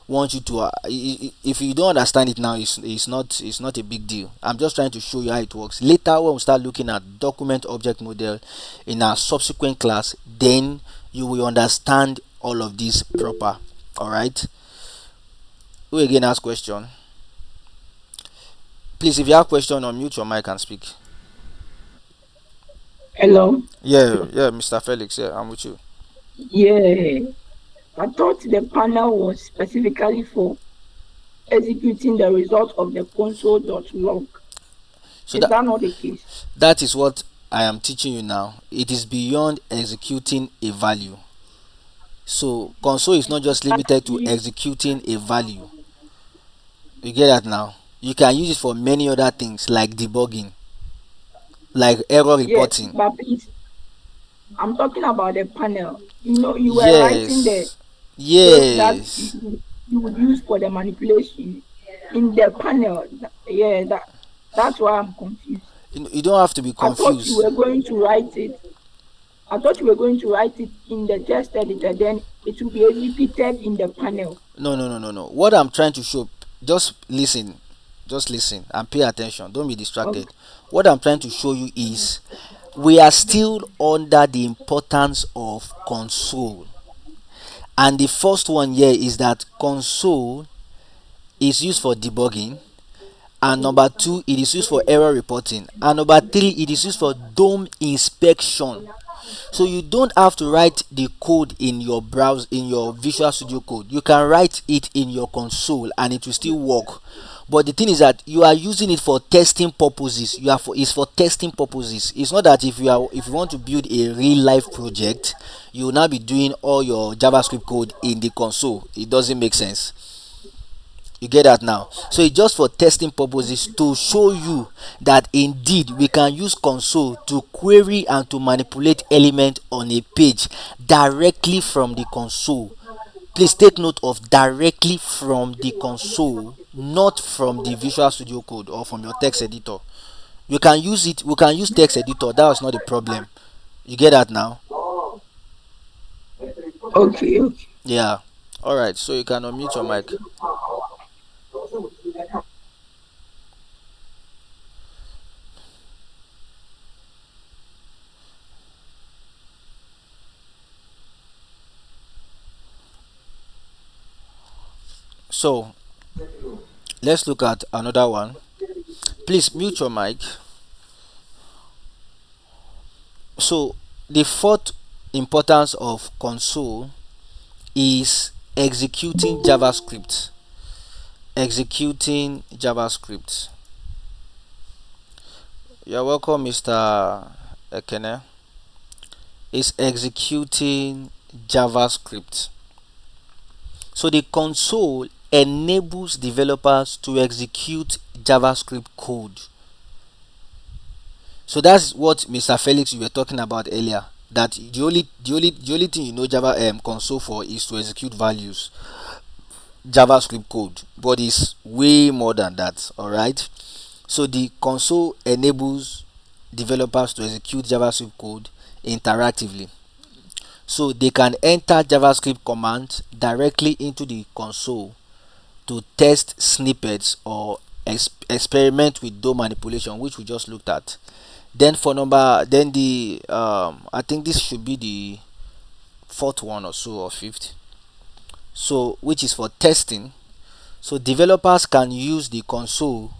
want you to if you don't understand it now, it's not a big deal. I'm just trying to show you how it works. Later when we start looking at document object model in our subsequent class, then you will understand all of this proper. All right, who again ask question? Please, if you have question, unmute your mic and speak. Hello. Yeah, Mr. Felix, yeah, I'm with you. Yeah, I thought the panel was specifically for executing the result of the console.log. So Is that not the case? that is what I am teaching you now. It is beyond executing a value. So console is not just limited to executing a value. You get that now? You can use it for many other things like debugging, like error Yes, reporting. but please, I'm talking about the panel. You were writing the Yes, code that yes. you would use for the manipulation in the panel. Yeah, that's why I'm confused. You don't have to be I thought you confused. were going to write it. I thought you were going to write it in the text editor, then it will be executed in the panel. No, no, no, no, no. What I'm trying to show, just listen, just listen and pay attention. Don't be Okay. distracted. What I'm trying to show you is we are still under the importance of console. And the first one here is that console is used for debugging, and number two, it is used for error reporting, and number three, it is used for DOM inspection. So you don't have to write the code in your browser, in your Visual Studio Code. You can write it in your console and it will still work. But the thing is that you are using it for testing purposes. It's for testing purposes. It's not that if you want to build a real life project, you will now be doing all your JavaScript code in the console. It doesn't make sense. You get that now? So it's just for testing purposes, to show you that indeed we can use console to query and to manipulate elements on a page directly from the console. Please take note of directly from the console, not from the Visual Studio Code or from your text editor. You can use it, we can use text editor, that was not a problem. You get that now? Okay, okay. Yeah. Alright, so you can unmute your mic. So let's look at another one. Please mute your mic. So the fourth importance of console is executing JavaScript. Executing JavaScript. You're welcome, Mr. Ekene. Is executing JavaScript. So the console enables developers to execute JavaScript code. So that's what Mr. Felix you were talking about earlier. That the only thing you know Java console for is to execute values, JavaScript code, but it's way more than that. All right. So the console enables developers to execute JavaScript code interactively. So they can enter JavaScript commands directly into the console to test snippets or experiment with DOM manipulation, which we just looked at. Then for number, then the I think this should be the fourth one or so, or fifth. So which is for testing. So developers can use the console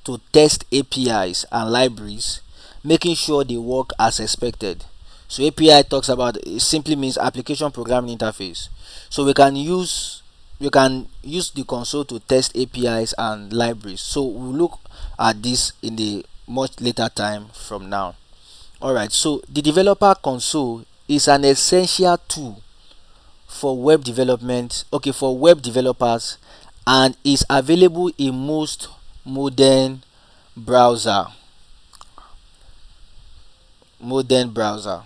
to test APIs and libraries, making sure they work as expected. So API talks about, it simply means application programming interface. So we can use the console to test APIs and libraries. So we'll look at this in the much later time from now. Alright, so the developer console is an essential tool for web development, okay, for web developers, and is available in most modern browser modern browser.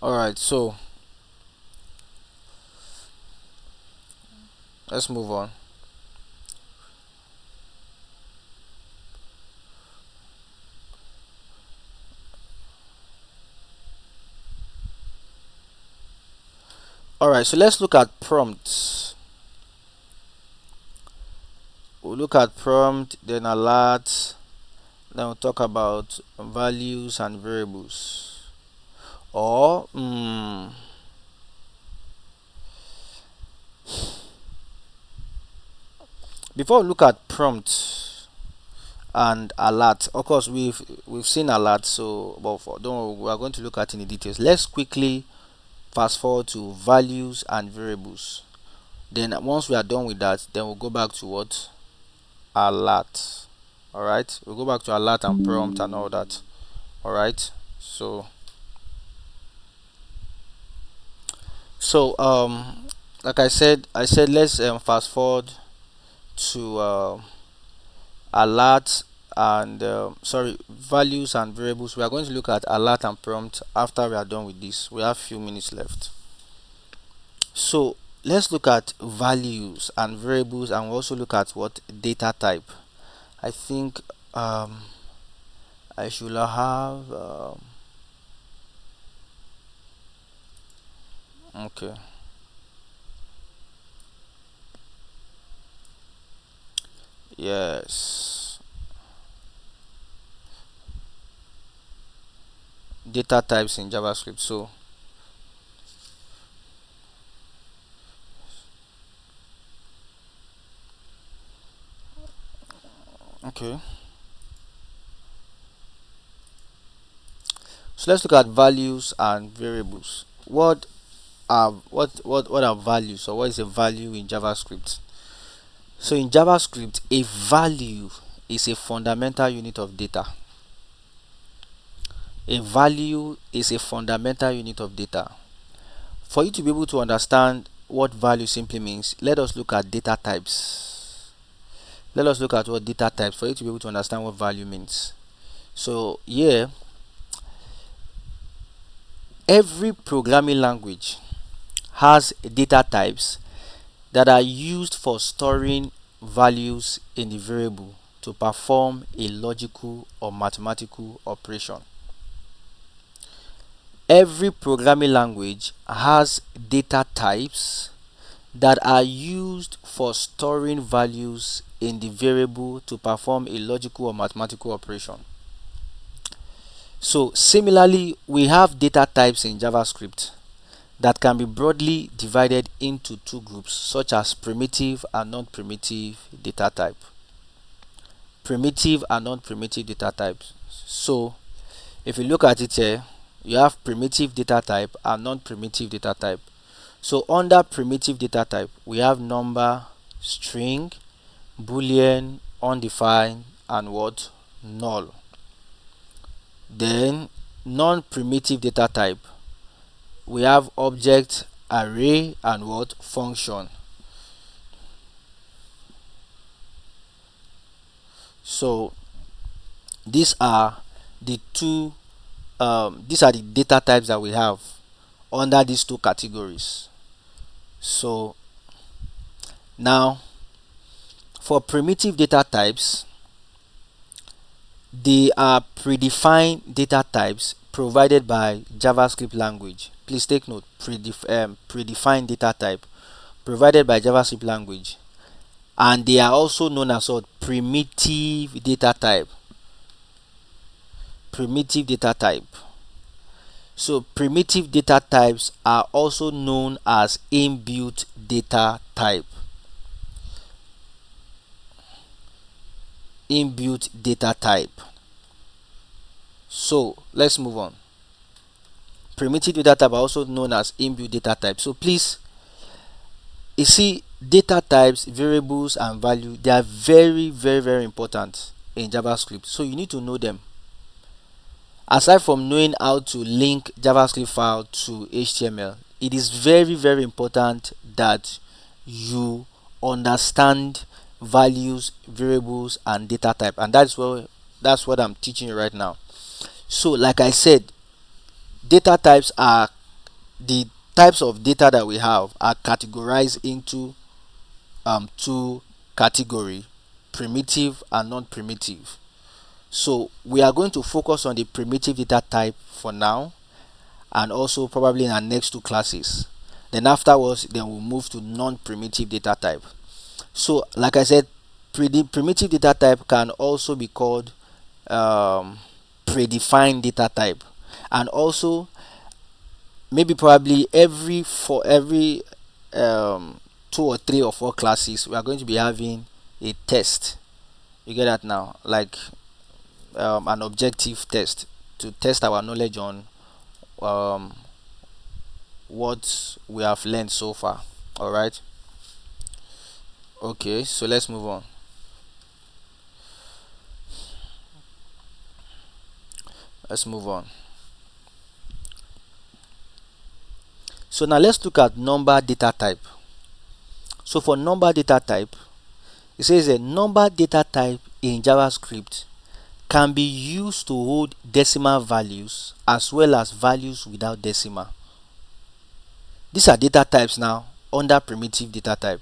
Alright, so let's move on. Alright, so let's look at prompts. We'll look at prompt, then alert, then we'll talk about values and variables. Or before we look at prompt and alert, of course we've seen alert, so but don't worry, we are going to look at in the details. Let's quickly fast forward to values and variables. Then once we are done with that, then we'll go back to what? Alert. Alright, we'll go back to alert and prompt and all that. Alright, so So like I said let's fast forward to alert and sorry, values and variables. We are going to look at alert and prompt after we are done with this. We have few minutes left. So let's look at values and variables, and we'll also look at what data type. I think I should have okay. Yes, data types in JavaScript. So okay, so let's look at values and variables. What are values, or what is a value in JavaScript? So in JavaScript, a value is a fundamental unit of data. A value is a fundamental unit of data. For you to be able to understand what value simply means, let us look at data types. Let us look at what data types for you to be able to understand what value means. So here, every programming language has data types that are used for storing values in the variable to perform a logical or mathematical operation. Every programming language has data types that are used for storing values in the variable to perform a logical or mathematical operation. So similarly, we have data types in JavaScript that can be broadly divided into two groups, such as primitive and non-primitive data type. Primitive and non-primitive data types. So if you look at it here, you have primitive data type and non-primitive data type. So under primitive data type, we have number, string, boolean, undefined, and what? Null. Then non-primitive data type, we have object, array, and what? Function. So these are the data types that we have under these two categories. So now for primitive data types, they are predefined data types provided by JavaScript language. Please take note, predefined data type provided by JavaScript language, and they are also known as what? Primitive data type. Primitive data type. So primitive data types are also known as inbuilt data type. Inbuilt data type. So let's move on. Primitive data type are also known as inbuilt data type. So please, you see, data types, variables, and value, they are very, very, very important in JavaScript. So you need to know them. Aside from knowing how to link JavaScript file to HTML, it is very, very important that you understand values, variables, and data type, and that's what I'm teaching you right now. So like I said, data types are the types of data that we have are categorized into two category: primitive and non-primitive. So we are going to focus on the primitive data type for now, and also probably in our next two classes. Then afterwards, then we'll move to non-primitive data type. So like I said, primitive data type can also be called predefined data type, and also maybe probably every 2 or 3 or 4 classes we are going to be having a test. You get that now? Like an objective test to test our knowledge on um, what we have learned so far. All right. Okay, so let's move on. Let's move on. So now let's look at number data type. So for number data type, it says a number data type in JavaScript can be used to hold decimal values as well as values without decimal. These are data types now under primitive data type.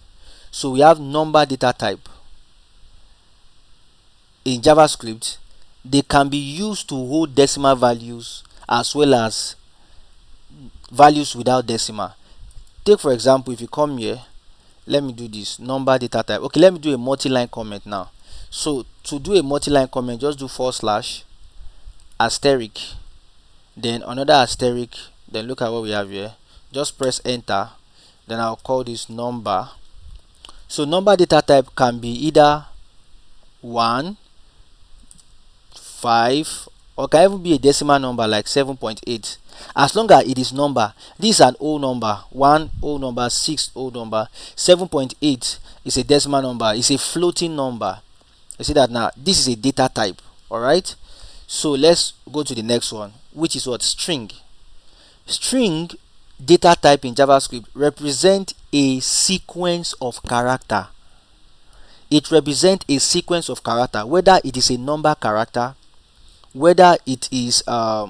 So we have number data type in JavaScript. They can be used to hold decimal values as well as values without decimal. Take for example, if you come here, let me do this number data type. Okay, let me do a multi-line comment now. So to do a multi-line comment, just do / asterisk, then another asterisk, then look at what we have here. Just press enter, then I'll call this number. So number data type can be either 1, 5, or can even be a decimal number like 7.8. As long as it is number, this is an whole number. 1 whole number, 6 whole number, 7.8 is a decimal number, it's a floating number. You see that now? This is a data type. Alright, so let's go to the next one, which is what? String. String data type in JavaScript represent a sequence of character. It represents a sequence of character, whether it is a number character, whether it is a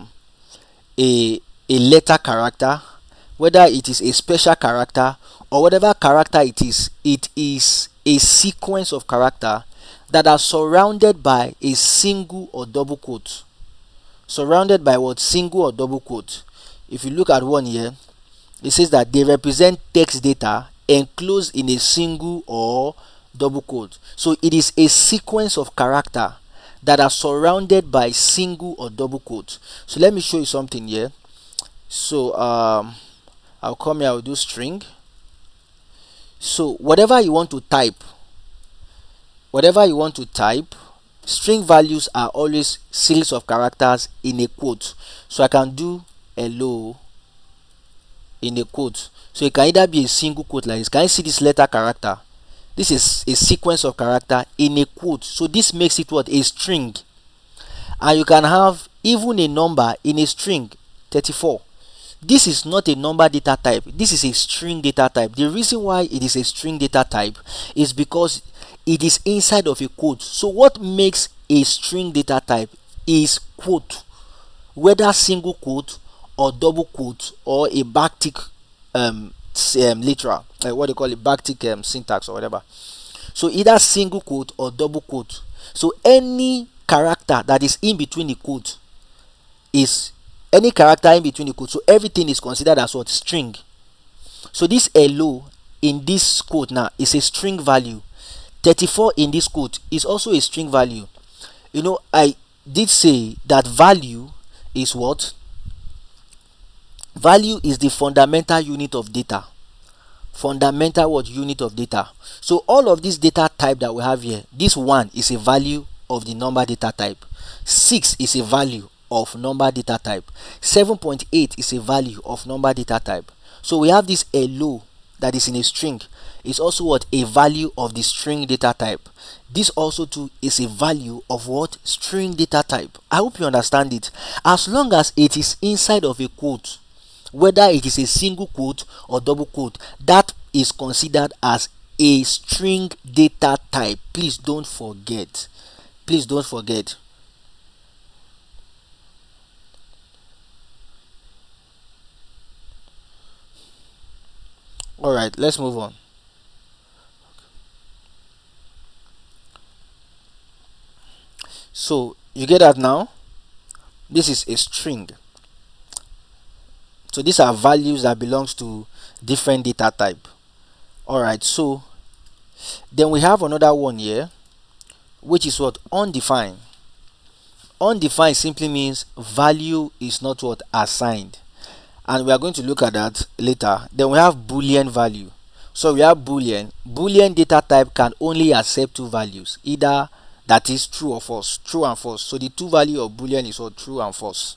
letter character, whether it is a special character, or whatever character it is a sequence of character that are surrounded by a single or double quote. Surrounded by what? Single or double quote. If you look at one here, it says that they represent text data enclosed in a single or double quote. So it is a sequence of character that are surrounded by single or double quote. So let me show you something here. So I'll come here, I'll do string. So whatever you want to type, string values are always series of characters in a quote. So I can do hello in a quote. So it can either be a single quote like this. Can you see this letter character? This is a sequence of character in a quote. So this makes it what? A string. And you can have even a number in a string, 34. This is not a number data type. This is a string data type. The reason why it is a string data type is because it is inside of a quote. So what makes a string data type is quote, whether single quote or double quote or a backtick literal, what they call it, backtick syntax or whatever. So either single quote or double quote. So any character that is in between the quote is any character in between the quote. So everything is considered as what? String. So this hello in this quote now is a string value. 34 in this quote is also a string value. You know, I did say that value is what? Value is the fundamental unit of data. Fundamental what? Unit of data. So all of this data type that we have here, this 1 is a value of the number data type. 6 is a value of number data type. 7.8 is a value of number data type. So we have this hello that is in a string. Is also what? A value of the string data type. This also too is a value of what? String data type. I hope you understand it. As long as it is inside of a quote, whether it is a single quote or double quote, that is considered as a string data type. Please don't forget. Please don't forget. All right, let's move on. So you get that now? This is a string. So these are values that belongs to different data type. All right, so then we have another one here, which is what? Undefined. Undefined simply means value is not what? Assigned. And we are going to look at that later. Then we have Boolean value. So we have Boolean. Boolean data type can only accept two values, either that is true or false, true and false. So the two value of Boolean is what? True and false.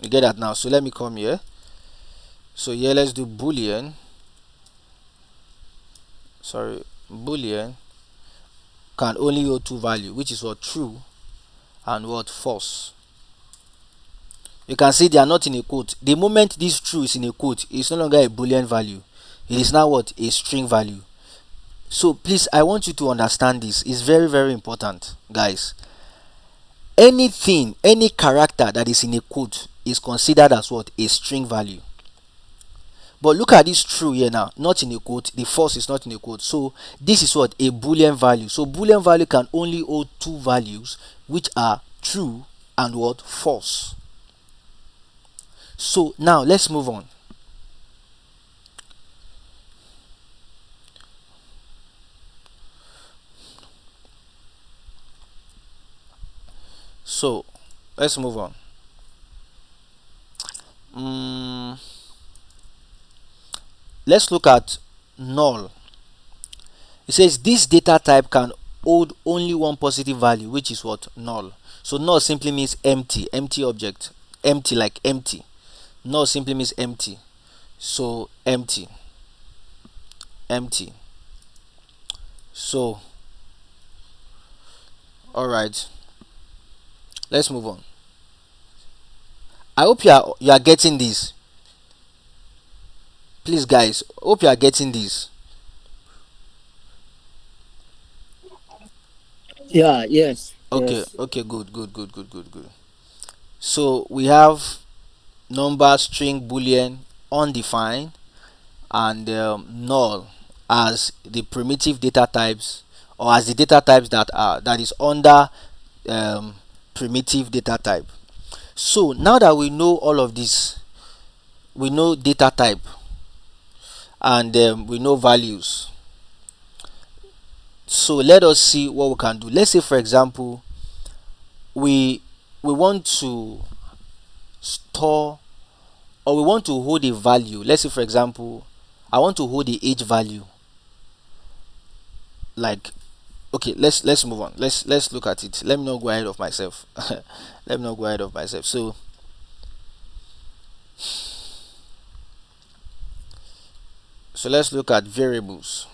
You get that now? So let me come here. So here let's do Boolean. Boolean can only hold two value, which is what? True and what? False. You can see they are not in a quote. The moment this true is in a quote, it's no longer a boolean value. It is now what? A string value. So please, I want you to understand this. It's very, very important, guys. Anything, any character that is in a quote is considered as what? A string value. But look at this true here now, not in a quote. The false is not in a quote. So this is what? A boolean value. So boolean value can only hold two values, which are true and what? False. So now let's move on. So let's move on. Let's look at null. It says this data type can hold only one positive value, which is what? Null. So null simply means empty, empty object, empty, like empty. Null simply means empty. So empty, empty. So all right, let's move on. I hope you are getting this. Please, guys, hope you are getting this. Yeah, yes, Okay, yes. okay, good, good, good, good, good, good. So we have number, string, boolean, undefined, and null as the primitive data types, or as the data types that is under primitive data type. So now that we know all of this, we know data type, and we know values. So let us see what we can do. Let's say, for example, we want to store, or we want to hold a value. Let's say, for example, I want to hold the age value. Like, okay, let's move on. Let's look at it. Let me not go ahead of myself. Let me not go ahead of myself. So let's look at variables.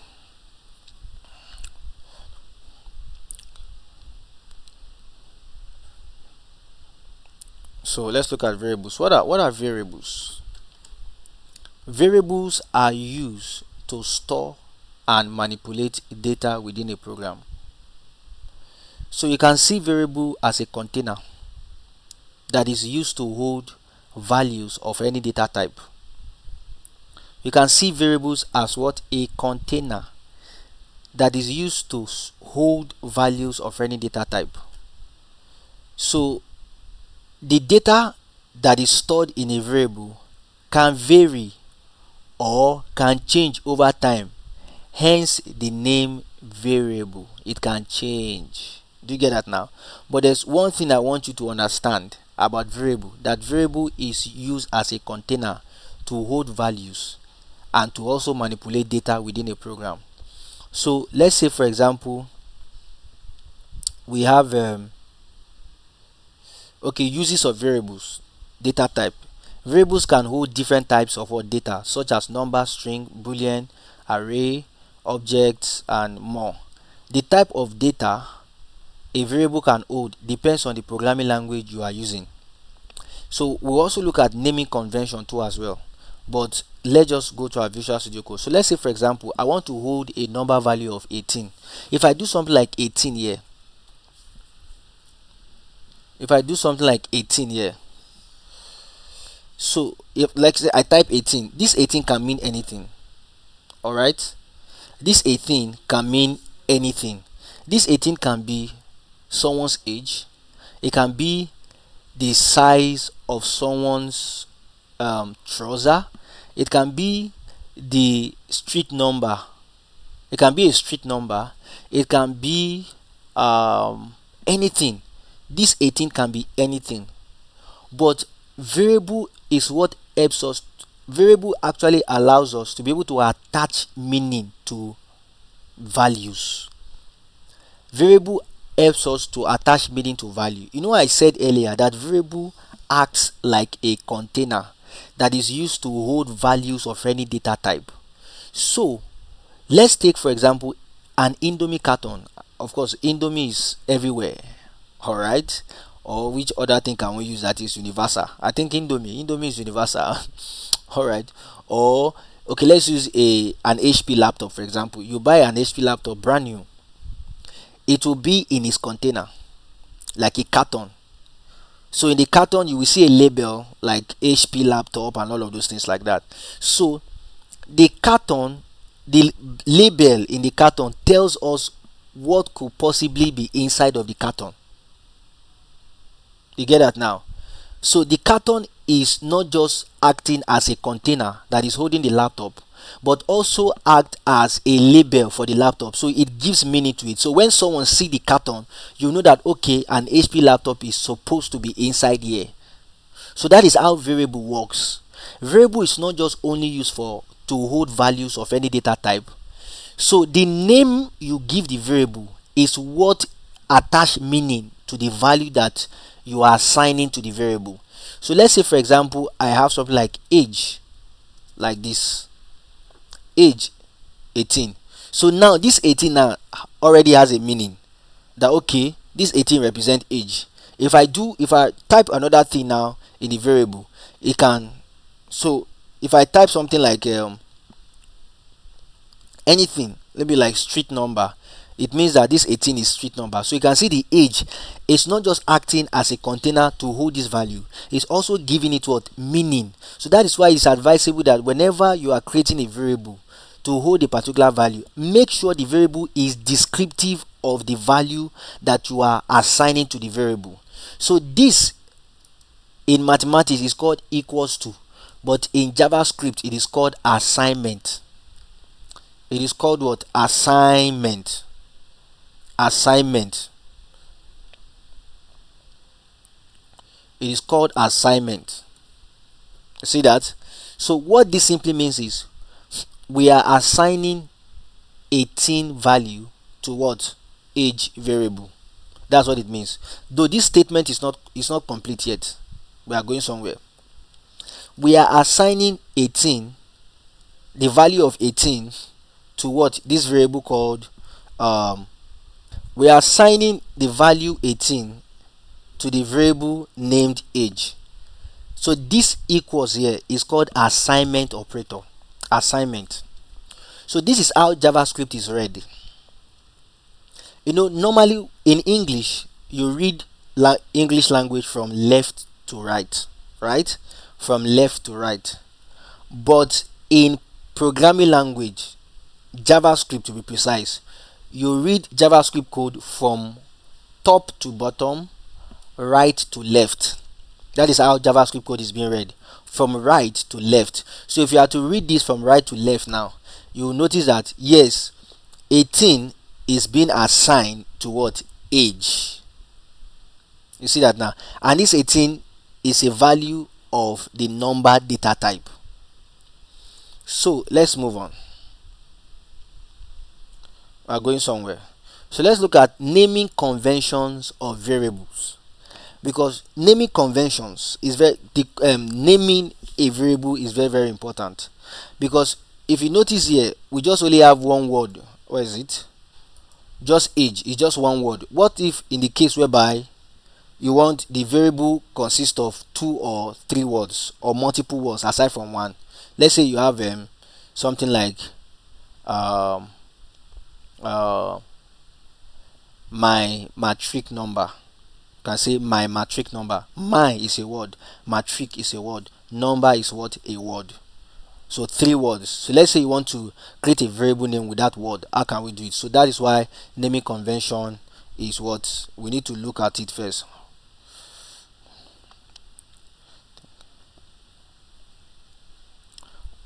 So let's look at variables. What are variables? Variables are used to store and manipulate data within a program. So you can see variable as a container that is used to hold values of any data type. You can see variables as what? A container that is used to hold values of any data type. So the data that is stored in a variable can vary or can change over time, hence the name variable. It can change. Do you get that now? But there's one thing I want you to understand about variable: that variable is used as a container to hold values and to also manipulate data within a program. So let's say, for example, we have okay, uses of variables. Data type: variables can hold different types of what? Data, such as number, string, boolean, array, objects, and more. The type of data a variable can hold depends on the programming language you are using. So we'll also look at naming convention too as well, but let's just go to our Visual Studio Code. So let's say, for example, I want to hold a number value of 18. If I do something like 18 here, so if, like, say I type 18, this 18 can mean anything. All right, this 18 can mean anything. This 18 can be someone's age. It can be the size of someone's trouser. It can be the street number. It can be a street number. It can be anything. This 18 can be anything. But variable is what helps us. Variable actually allows us to be able to attach meaning to values. Variable helps us to attach meaning to value. You know, I said earlier that variable acts like a container that is used to hold values of any data type. So let's take, for example, an Indomie carton. Of course, Indomie is everywhere. All right, Or which other thing can we use that is universal? I think Indomie is universal. All right. Or okay, let's use an HP laptop for example. You buy an HP laptop brand new, it will be in its container, like a carton. So in the carton you will see a label like HP laptop and all of those things like that. So the carton, the label in the carton tells us what could possibly be inside of the carton. You get that now? So the carton is not just acting as a container that is holding the laptop, but also act as a label for the laptop. So it gives meaning to it. So when someone see the carton, you know that okay, an HP laptop is supposed to be inside here. So that is how variable works. Variable is not just only used for to hold values of any data type. So the name you give the variable is what attach meaning to the value that you are assigning to the variable. So let's say for example I have something like age, like this, age 18. So now this 18 now already has a meaning that okay, this 18 represent age. If I type another thing now in the variable, it can, so if I type something like anything, maybe like street number, it means that this 18 is street number. So you can see the age is not just acting as a container to hold this value, it's also giving it what meaning. So that is why it's advisable that whenever you are creating a variable to hold a particular value, make sure the variable is descriptive of the value that you are assigning to the variable. So this in mathematics is called equals to, but in JavaScript it is called assignment. It is called what? Assignment. Assignment. It is called assignment. See that? So what this simply means is we are assigning 18 value to what? Age variable. That's what it means. Though this statement is not complete yet. We are going somewhere. We are assigning 18, the value of 18, to what? This variable called we are assigning the value 18 to the variable named age. So this equals here is called assignment operator. Assignment. So this is how JavaScript is read. Normally in English you read English language from left to right, right? From left to right. But in programming language, JavaScript to be precise, you read JavaScript code from top to bottom, right to left. That is how JavaScript code is being read, from right to left. So if you are to read this from right to left now, you will notice that yes, 18 is being assigned to what? Age. You see that now? And this 18 is a value of the number data type. So let's move on. We are going somewhere. So let's look at naming conventions of variables, because naming conventions is naming a variable is very, very important. Because if you notice here, we just only have one word. What is it? Just age is just one word. What if in the case whereby you want the variable consists of 2 or 3 words or multiple words aside from one? Let's say you have something like my matric number. You can say my matric number. My is a word, matric is a word, number is what? A word. So 3 words. So let's say you want to create a variable name with that word. How can we do it? So that is why naming convention is what we need to look at it first.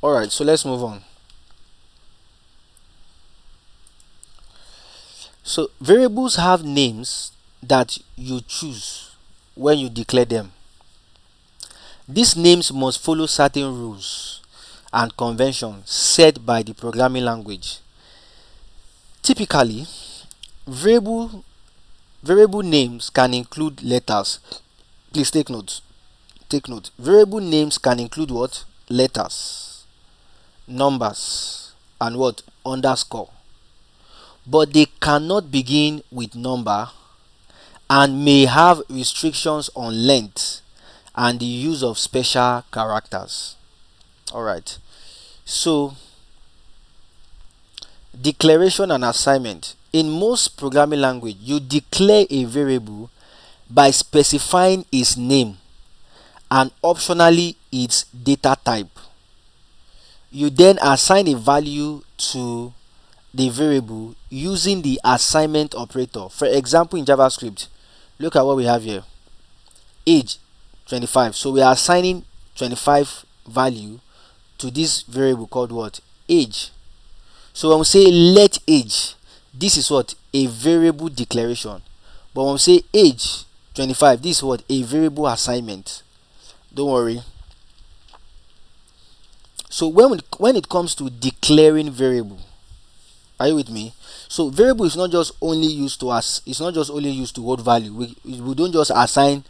Alright, so let's move on. So variables have names that you choose when you declare them. These names must follow certain rules and conventions set by the programming language. Typically, variable names can include letters. Please take note. Take note. Variable names can include what? Letters, numbers, and what? Underscore. But they cannot begin with number and may have restrictions on length and the use of special characters. Alright, so declaration and assignment. In most programming language, you declare a variable by specifying its name and optionally its data type. You then assign a value to the variable using the assignment operator. For example, in JavaScript, look at what we have here. Age 25. So we are assigning 25 value to this variable called what? Age. So when we say let age, this is what? A variable declaration. But when we say age 25, this is what? A variable assignment. Don't worry. So when it comes to declaring variable, are you with me? So variable is not just only used to it's not just only used to hold value. We don't just assign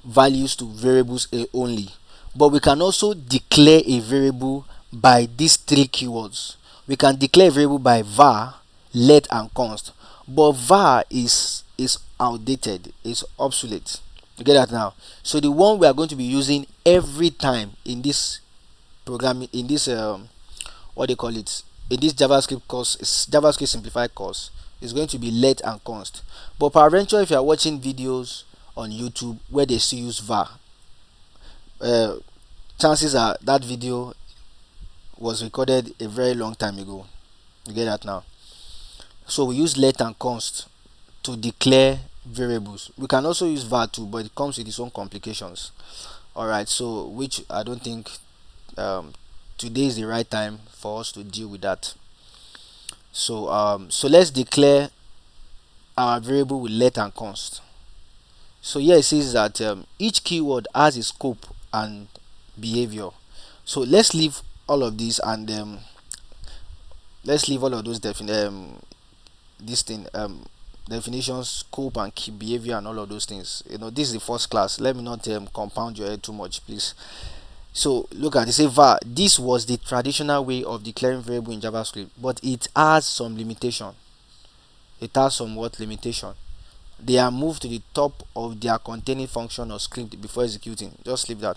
values to variables only, but we can also declare a variable by these three keywords. We can declare a variable by var, let, and const, but var is outdated, is obsolete. You get that now? So the one we are going to be using every time in this programming, in this what they call it, in this JavaScript course, JavaScript Simplified course, is going to be let and const. But peradventure, if you are watching videos on YouTube where they still use var, chances are that video was recorded a very long time ago. You get that now? So we use let and const to declare variables. We can also use var too, but it comes with its own complications. Alright, so which I don't think today is the right time for us to deal with that. So so let's declare our variable with let and const. So here it says that each keyword has a scope and behavior. So let's leave all of these and let's leave all of those definitions, scope and key behavior and all of those things. This is the first class. Let me not compound your head too much, please. So look at it, say var. This was the traditional way of declaring variable in JavaScript, but it has some limitation. It has some what limitation? They are moved to the top of their containing function or script before executing. Just leave that.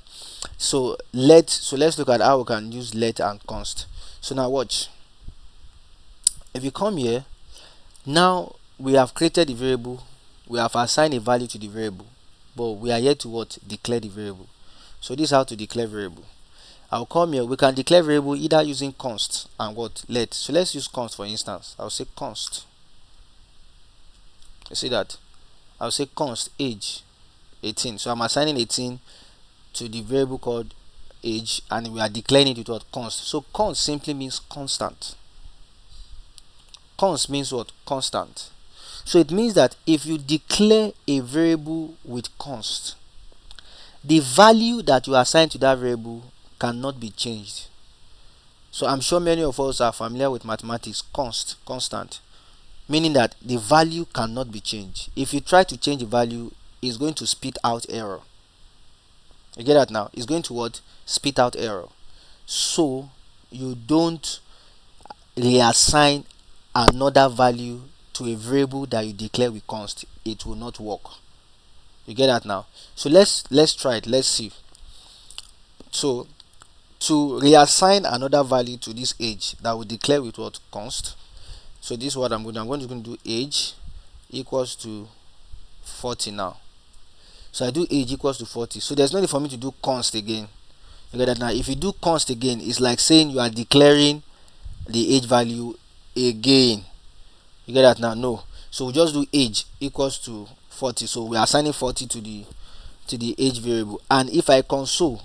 So let's look at how we can use let and const. So now watch. If you come here, now we have created the variable, we have assigned a value to the variable, but we are yet to what? Declare the variable. So this is how to declare variable. I'll come here, we can declare variable either using const and what? Let. So let's use const for instance. I'll say const. You see that? I'll say const age 18. So I'm assigning 18 to the variable called age, and we are declaring it with what? Const. So const simply means constant. Const means what? Constant. So it means that if you declare a variable with const, the value that you assign to that variable cannot be changed. So I'm sure many of us are familiar with mathematics. Constant, meaning that the value cannot be changed. If you try to change the value, it's going to spit out error. You get that now? It's going to what? Spit out error. So you don't reassign another value to a variable that you declare with const. It will not work. You get that now? So let's try it. Let's see. So to reassign another value to this age that we declare with what? Const. So this is what I'm going to do. I'm going to do age equals to 40 now. So I do age equals to 40. So there's no need for me to do const again. You get that now? If you do const again, it's like saying you are declaring the age value again. You get that now? No. So we just do age equals to 40. So we are assigning 40 to the age variable. And if I console,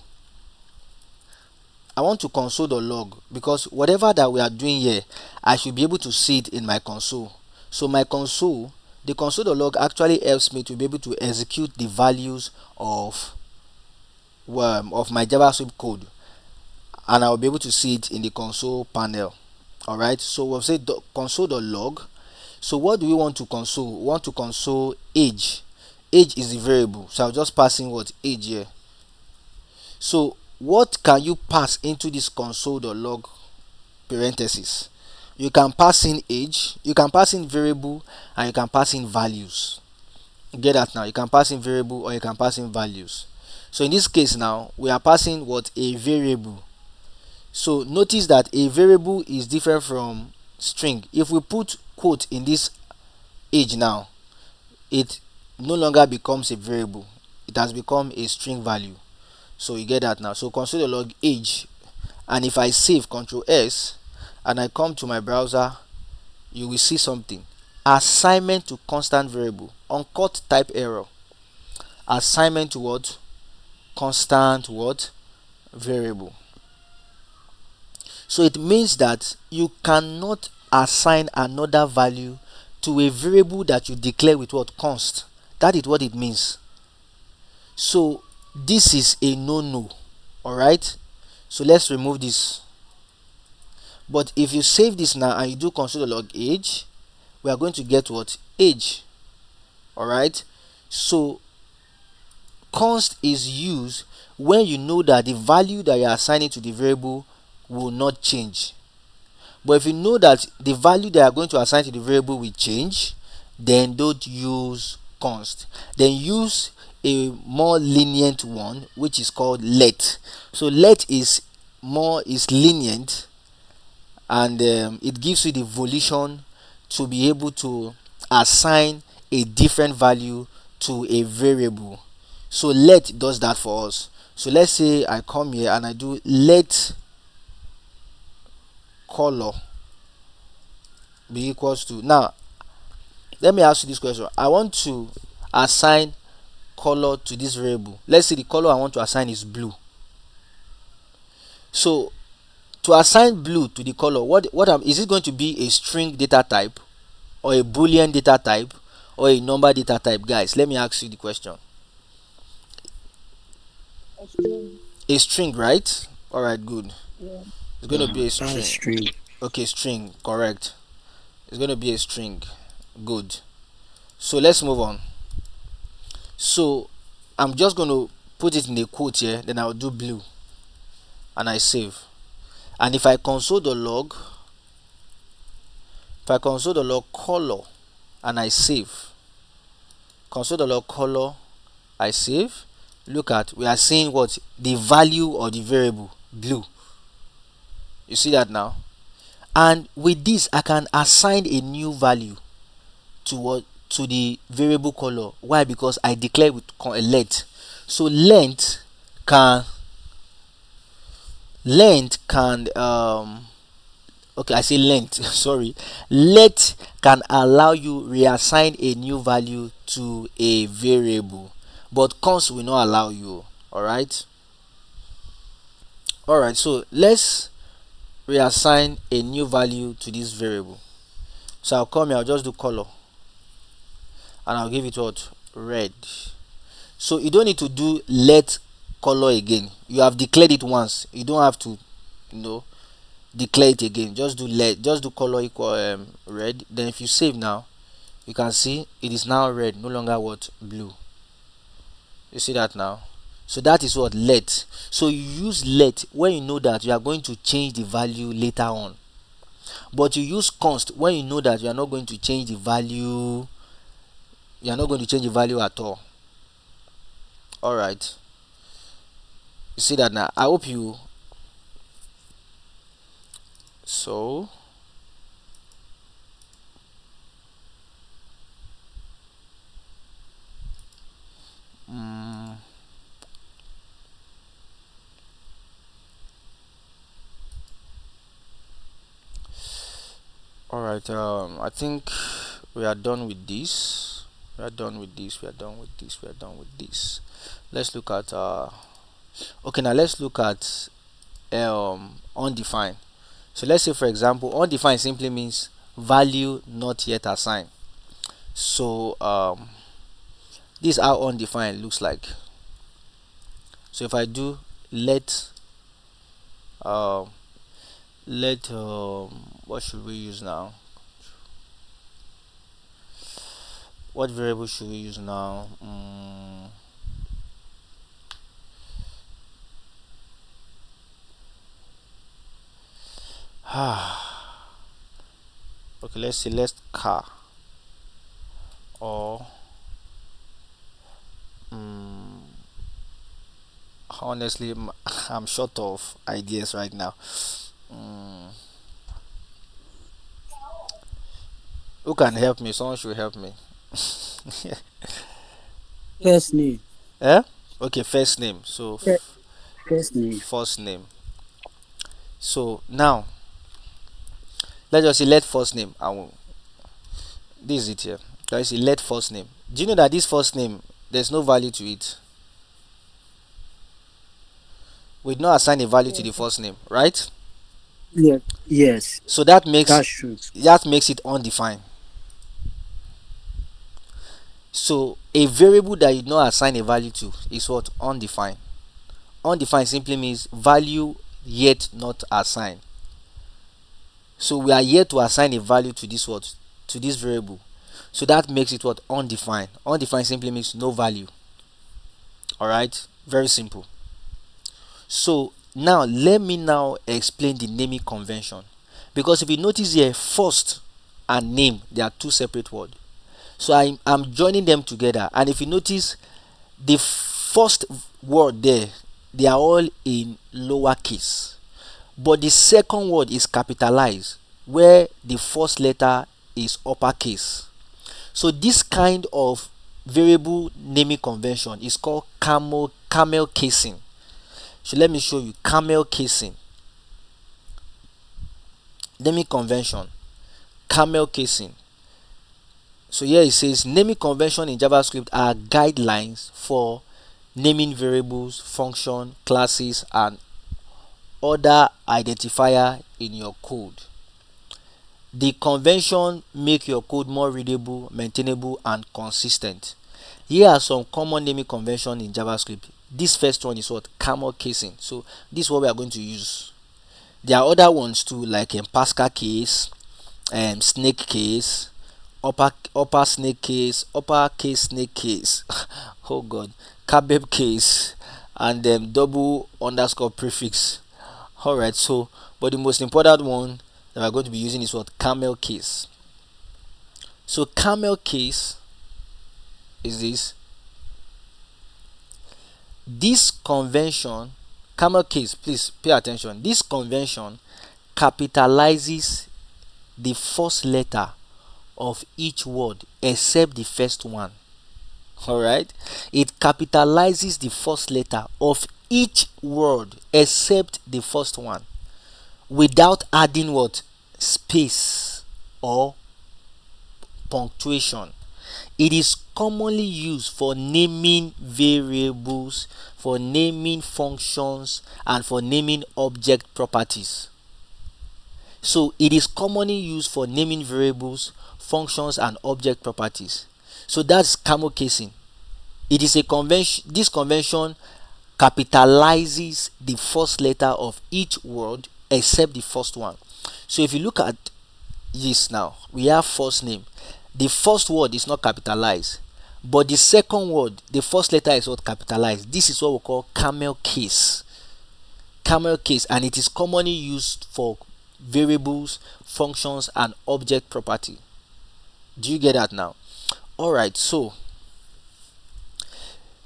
I want to console the log, because whatever that we are doing here, I should be able to see it in my console. So my console, the console.log actually helps me to be able to execute the values of my JavaScript code, and I'll be able to see it in the console panel. Alright, so we'll say console.log. So what do we want to console? We want to console age. Age is the variable, so I'll just pass in what? Age here. So what can you pass into this console.log parenthesis? You can pass in age, you can pass in variable, and you can pass in values. Get that now? You can pass in variable or you can pass in values. So in this case now, we are passing what? A variable. So notice that a variable is different from string. If we put quote in this age now, it no longer becomes a variable, it has become a string value. So you get that now? So console.log age, and if I save, Ctrl S, and I come to my browser, you will see something: assignment to constant variable, uncut type error. Assignment to what? Constant what? Variable. So it means that you cannot assign another value to a variable that you declare with what? Const. That is what it means. So this is a no-no. Alright, so let's remove this. But if you save this now and you do console.log age, we are going to get what? Age. Alright, so const is used when you know that the value that you are assigning to the variable will not change. But if you know that the value they are going to assign to the variable will change, then don't use const. Then use a more lenient one, which is called let. So let is lenient, and it gives you the volition to be able to assign a different value to a variable. So let does that for us. So let's say I come here and I do let color be equals to, now let me ask you this question. I want to assign color to this variable. Let's say the color I want to assign is blue. So to assign blue to the color, is it going to be a string data type, or a boolean data type, or a number data type? Guys, let me ask you the question. A string. A string, right? All right, good. Yeah. It's going to be a That's string. true. Okay, string, correct. It's going to be a string. Good. So let's move on. So I'm just going to put it in a quote here, then I'll do blue, and I save. And if I console.log color, and I save, console.log color, I save, look at, we are seeing what? The value of the variable blue. You see that now? And with this I can assign a new value to what? To the variable color. Why? Because I declare with length. So length can okay, I say length sorry, let can allow you reassign a new value to a variable, but const will not allow you. Alright, so let's reassign a new value to this variable. So I'll come here, I'll just do color, and I'll give it what? Red. So you don't need to do let color again. You have declared it once, you don't have to, declare it again. Just do color equal red. Then if you save now, you can see it is now red, no longer what? Blue. You see that now? So that is what? Let. So you use let when you know that you are going to change the value later on, but you use const when you know that you are not going to change the value, at all. All right, you see that now? I hope you so mm, all right, I think we are done with this. Let's look at okay, now let's look at undefined. So let's say, for example, undefined simply means value not yet assigned. So this is how undefined looks like. So if I do let what should we use now? What variable should we use now? Okay, let's say let's car, or Honestly, I'm short of ideas right now. Who can help me? Someone should help me. First name. Eh? Okay, first name. So Fir- First name. first name. So now let's just say let first name. This is it here. Let's say let first name. Do you know that this first name there's no value to it? We did not assign a value to the first name, right? Yeah. Yes. So that makes That's true. it undefined. So a variable that you did not assign a value to is what? Undefined. Undefined simply means value yet not assigned. So we are yet to assign a value to this what? To this variable. So that makes it what? Undefined. Undefined simply means no value. Alright? Very simple. So now let me now explain the naming convention. Because if you notice here, first and name, they are two separate words. So I'm joining them together. And if you notice, the first word there, they are all in lowercase. But the second word is capitalized, where the first letter is uppercase. So this kind of variable naming convention is called camel casing. So let me show you camel casing. Naming convention. Camel casing. So here it says naming convention in JavaScript are guidelines for naming variables, function, classes, and other identifier in your code. The convention make your code more readable, maintainable, and consistent. Here are some common naming convention in JavaScript. This first one is what? Camel casing. So this is what we are going to use. There are other ones too, like Pascal case, snake case, upper snake case, uppercase snake case. Oh god, kebab case, and double underscore prefix. Alright, so but the most important one that we're going to be using is what? Camel case. So camel case is this convention. Camel case, please pay attention. This convention capitalizes the first letter of each word except the first one. Alright, it capitalizes the first letter of each word except the first one without adding what? Space or punctuation. It is commonly used for naming variables, for naming functions, and for naming object properties. So it is commonly used for naming variables, functions, and object properties. So that's camel casing. It is a convention. This convention capitalizes the first letter of each word except the first one. So if you look at this now, we have first name. The first word is not capitalized, but the second word, the first letter is what? Capitalized. This is what we call camel case. Camel case, and it is commonly used for variables, functions, and object property. Do you get that now? Alright, so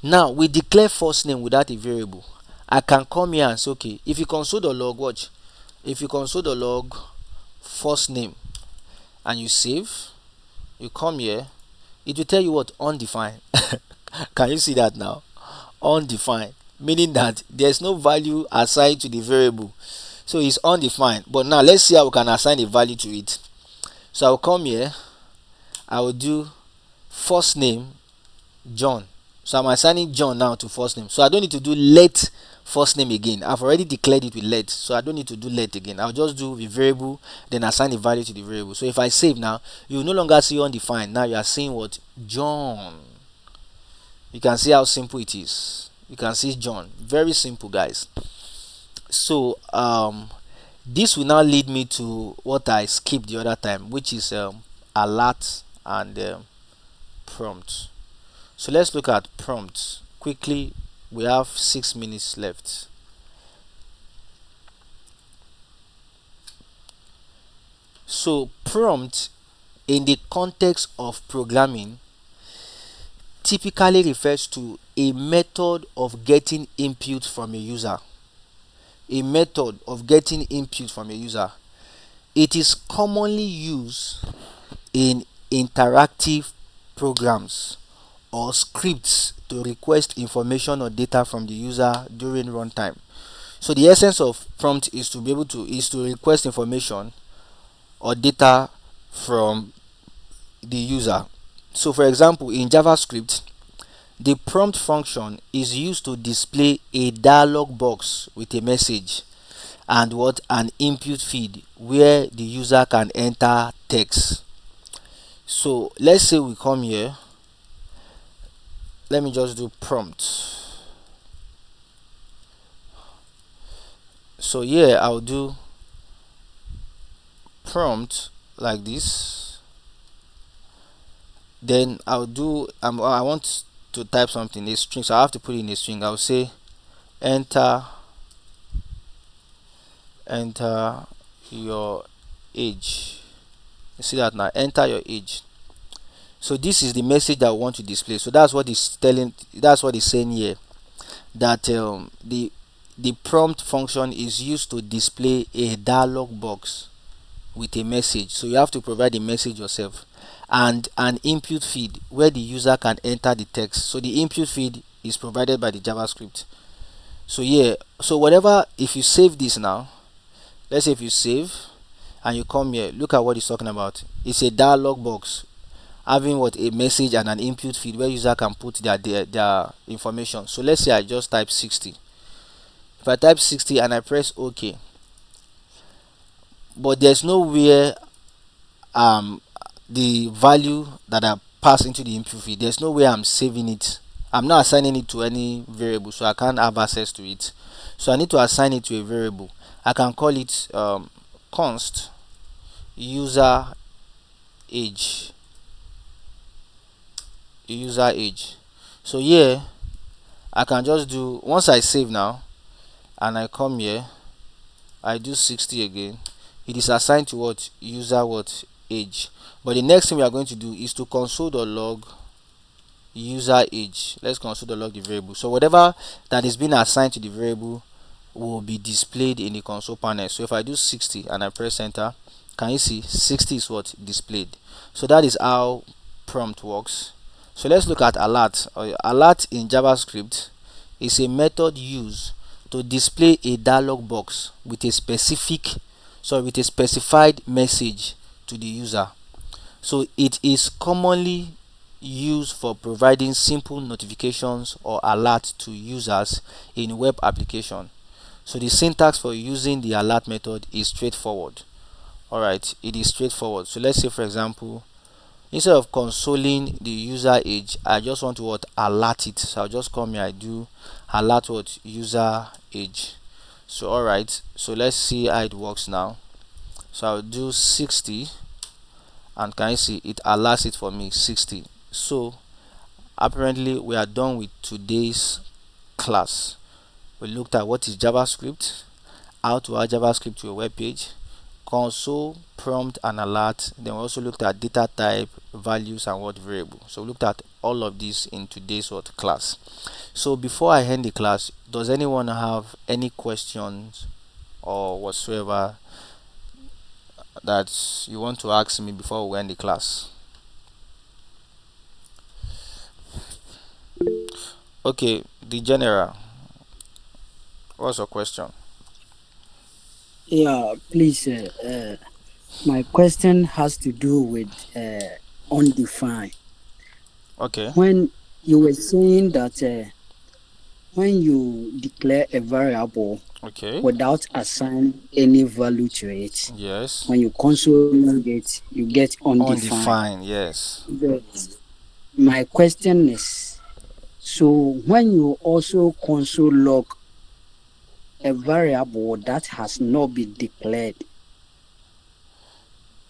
now we declare first name without a variable. I can come here and say, okay, if you console the log, watch. If you console the log first name and you save, you come here, it will tell you what? Undefined. Can you see that now? Undefined, meaning that there's no value assigned to the variable, so it's undefined. But now let's see how we can assign a value to it. So I'll come here, I will do first name John. So I'm assigning John now to first name, so I don't need to do let first name again. I've already declared it with let, so I don't need to do let again. I'll just do the variable, then assign a value to the variable. So if I save now, you will no longer see undefined. Now you are seeing what? John. You can see how simple it is. You can see John. Very simple, guys. So this will now lead me to what I skipped the other time, which is alert and prompt. So let's look at prompt quickly. We have 6 minutes left. So prompt in the context of programming typically refers to a method of getting input from a user. A method of getting input from a user. It is commonly used in interactive programs or scripts to request information or data from the user during runtime. So the essence of prompt is to be able to request information or data from the user. So for example, in JavaScript, the prompt function is used to display a dialog box with a message and what an input field where the user can enter text. So let's say we come here, let me just do prompt. So here I'll do prompt like this. Then I'll do I want to type something, a string, so I have to put it in a string. I'll say enter your age. You see that now? Enter your age. So this is the message that I want to display. So that's what it's telling, that's what it's saying here, that the prompt function is used to display a dialog box with a message. So you have to provide the message yourself, and an input field where the user can enter the text. So the input field is provided by the JavaScript. So yeah, so whatever, if you save this now, let's say if you save and you come here, look at what it's talking about. It's a dialog box having what, a message and an input field where user can put their information. So let's say I just type 60. If I type 60 and I press OK, but there's nowhere the value that I pass into the input field, there's no way I'm saving it. I'm not assigning it to any variable, so I can't have access to it. So I need to assign it to a variable. I can call it const user age. So here I can just do, once I save now and I come here, I do 60 again, it is assigned to what, user what, age. But the next thing we are going to do is to console.log user age. Let's console.log the variable. So whatever that is being assigned to the variable will be displayed in the console panel. So if I do 60 and I press enter, can you see 60 is what, displayed? So that is how prompt works. So let's look at alert. Alert in JavaScript is a method used to display a dialog box with a specified message to the user. So it is commonly used for providing simple notifications or alerts to users in web application. So the syntax for using the alert method is straightforward. Alright, it is straightforward. So let's say for example, instead of consoling the user age, I just want to what, alert it. So I'll just come here, I do alert what, user age. So alright, so let's see how it works now. So I'll do 60 and can you see it alerts it for me 60. So apparently we are done with today's class. We looked at what is JavaScript, how to add JavaScript to your web page, console, prompt and alert. Then we also looked at data type, values and what, variable. So we looked at all of this in today's what, class. So before I end the class, does anyone have any questions or whatsoever that you want to ask me before we end the class? Okay, the general, what's your question? Yeah, please. My question has to do with undefined. Okay. When you were saying that when you declare a variable Okay. without assigning any value to it, Yes. when you console log it, you get undefined. Undefined. Yes. But my question is, so when you also console log a variable that has not been declared,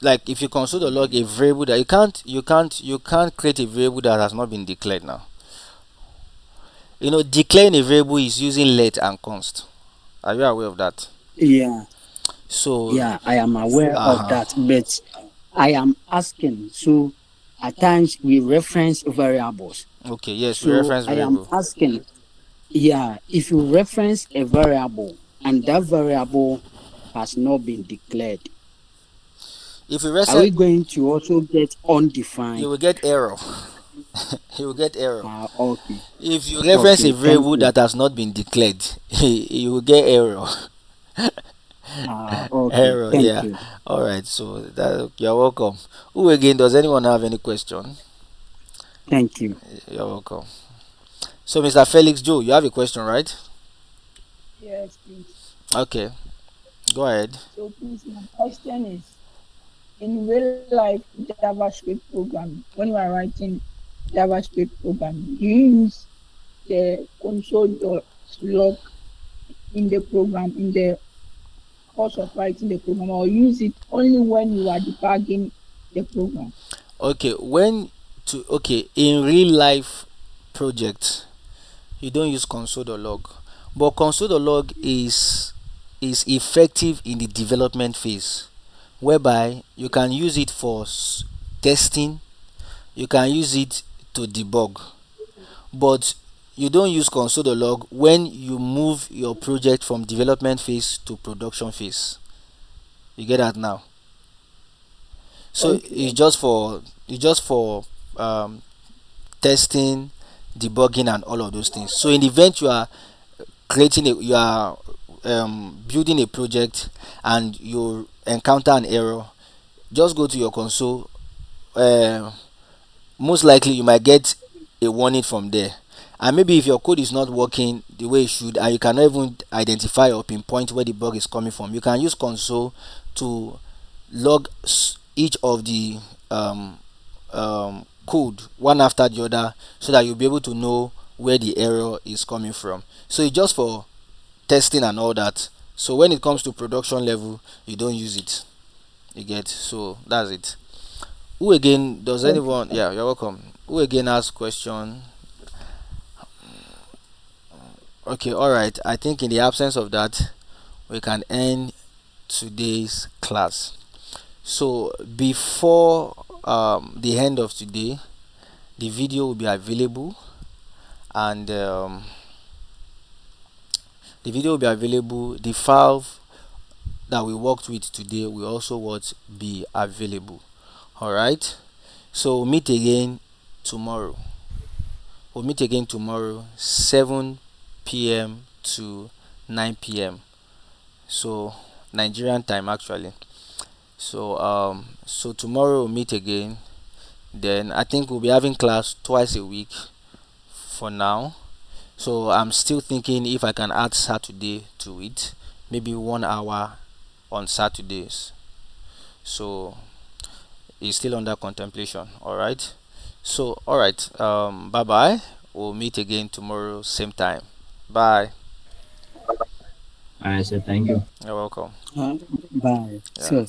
Like if you consider log a variable that you can't create a variable that has not been declared now. You know, declaring a variable is using let and const. Are you aware of that? yeah, So yeah, I am aware of that, but I am asking. So at times we reference variables. Okay, yes, we So reference I am variable. asking, yeah, if you reference a variable and that variable has not been declared, If you are we reference, going to also get you undefined? will get error. You will get error. Okay, If you reference a okay, thank variable you. that has not been declared, you will get error. Okay, Error, thank yeah. you. All right, so that you're welcome. Who again? Does anyone have any question? Thank you. You're welcome. So, Mr. Felix Joe, you have a question, right? Yes, please. Okay, go ahead. So please, my question is, in real life JavaScript program, when you are writing JavaScript program, do you use the console.log in the program in the course of writing the program, or use it only when you are debugging the program? Okay, in real life projects, you don't use console.log, but console.log is effective in the development phase, whereby you can use it for testing, you can use it to debug, but you don't use console.log when you move your project from development phase to production phase. You get that now? So Okay, it's just for um, testing, debugging, and all of those things. So in the event you are building a project and you encounter an error, just go to your console. Uh, Most likely you might get a warning from there, and maybe if your code is not working the way it should and you cannot even identify or pinpoint where the bug is coming from, you can use console to log each of the code one after the other, so that you'll be able to know where the error is coming from. So it's just for testing and all that. So when it comes to production level, you don't use it. You get? So that's it. Who again? Does anyone? okay. Yeah, you're welcome. Who again has question? Okay, all right. I think in the absence of that, we can end today's class. So before the end of today, the video will be available, and the video will be available. The file that we worked with today will also what be available. All right. So we'll meet again tomorrow, 7 p.m. to 9 p.m. So Nigerian time actually. So tomorrow we'll meet again. Then I think we'll be having class twice a week for now. So I'm still thinking if I can add Saturday to it, maybe 1 hour on Saturdays. So it's still under contemplation. All right. So all right. Bye bye. We'll meet again tomorrow, same time. Bye. I said thank you. You're welcome. Uh, Bye. Yeah. So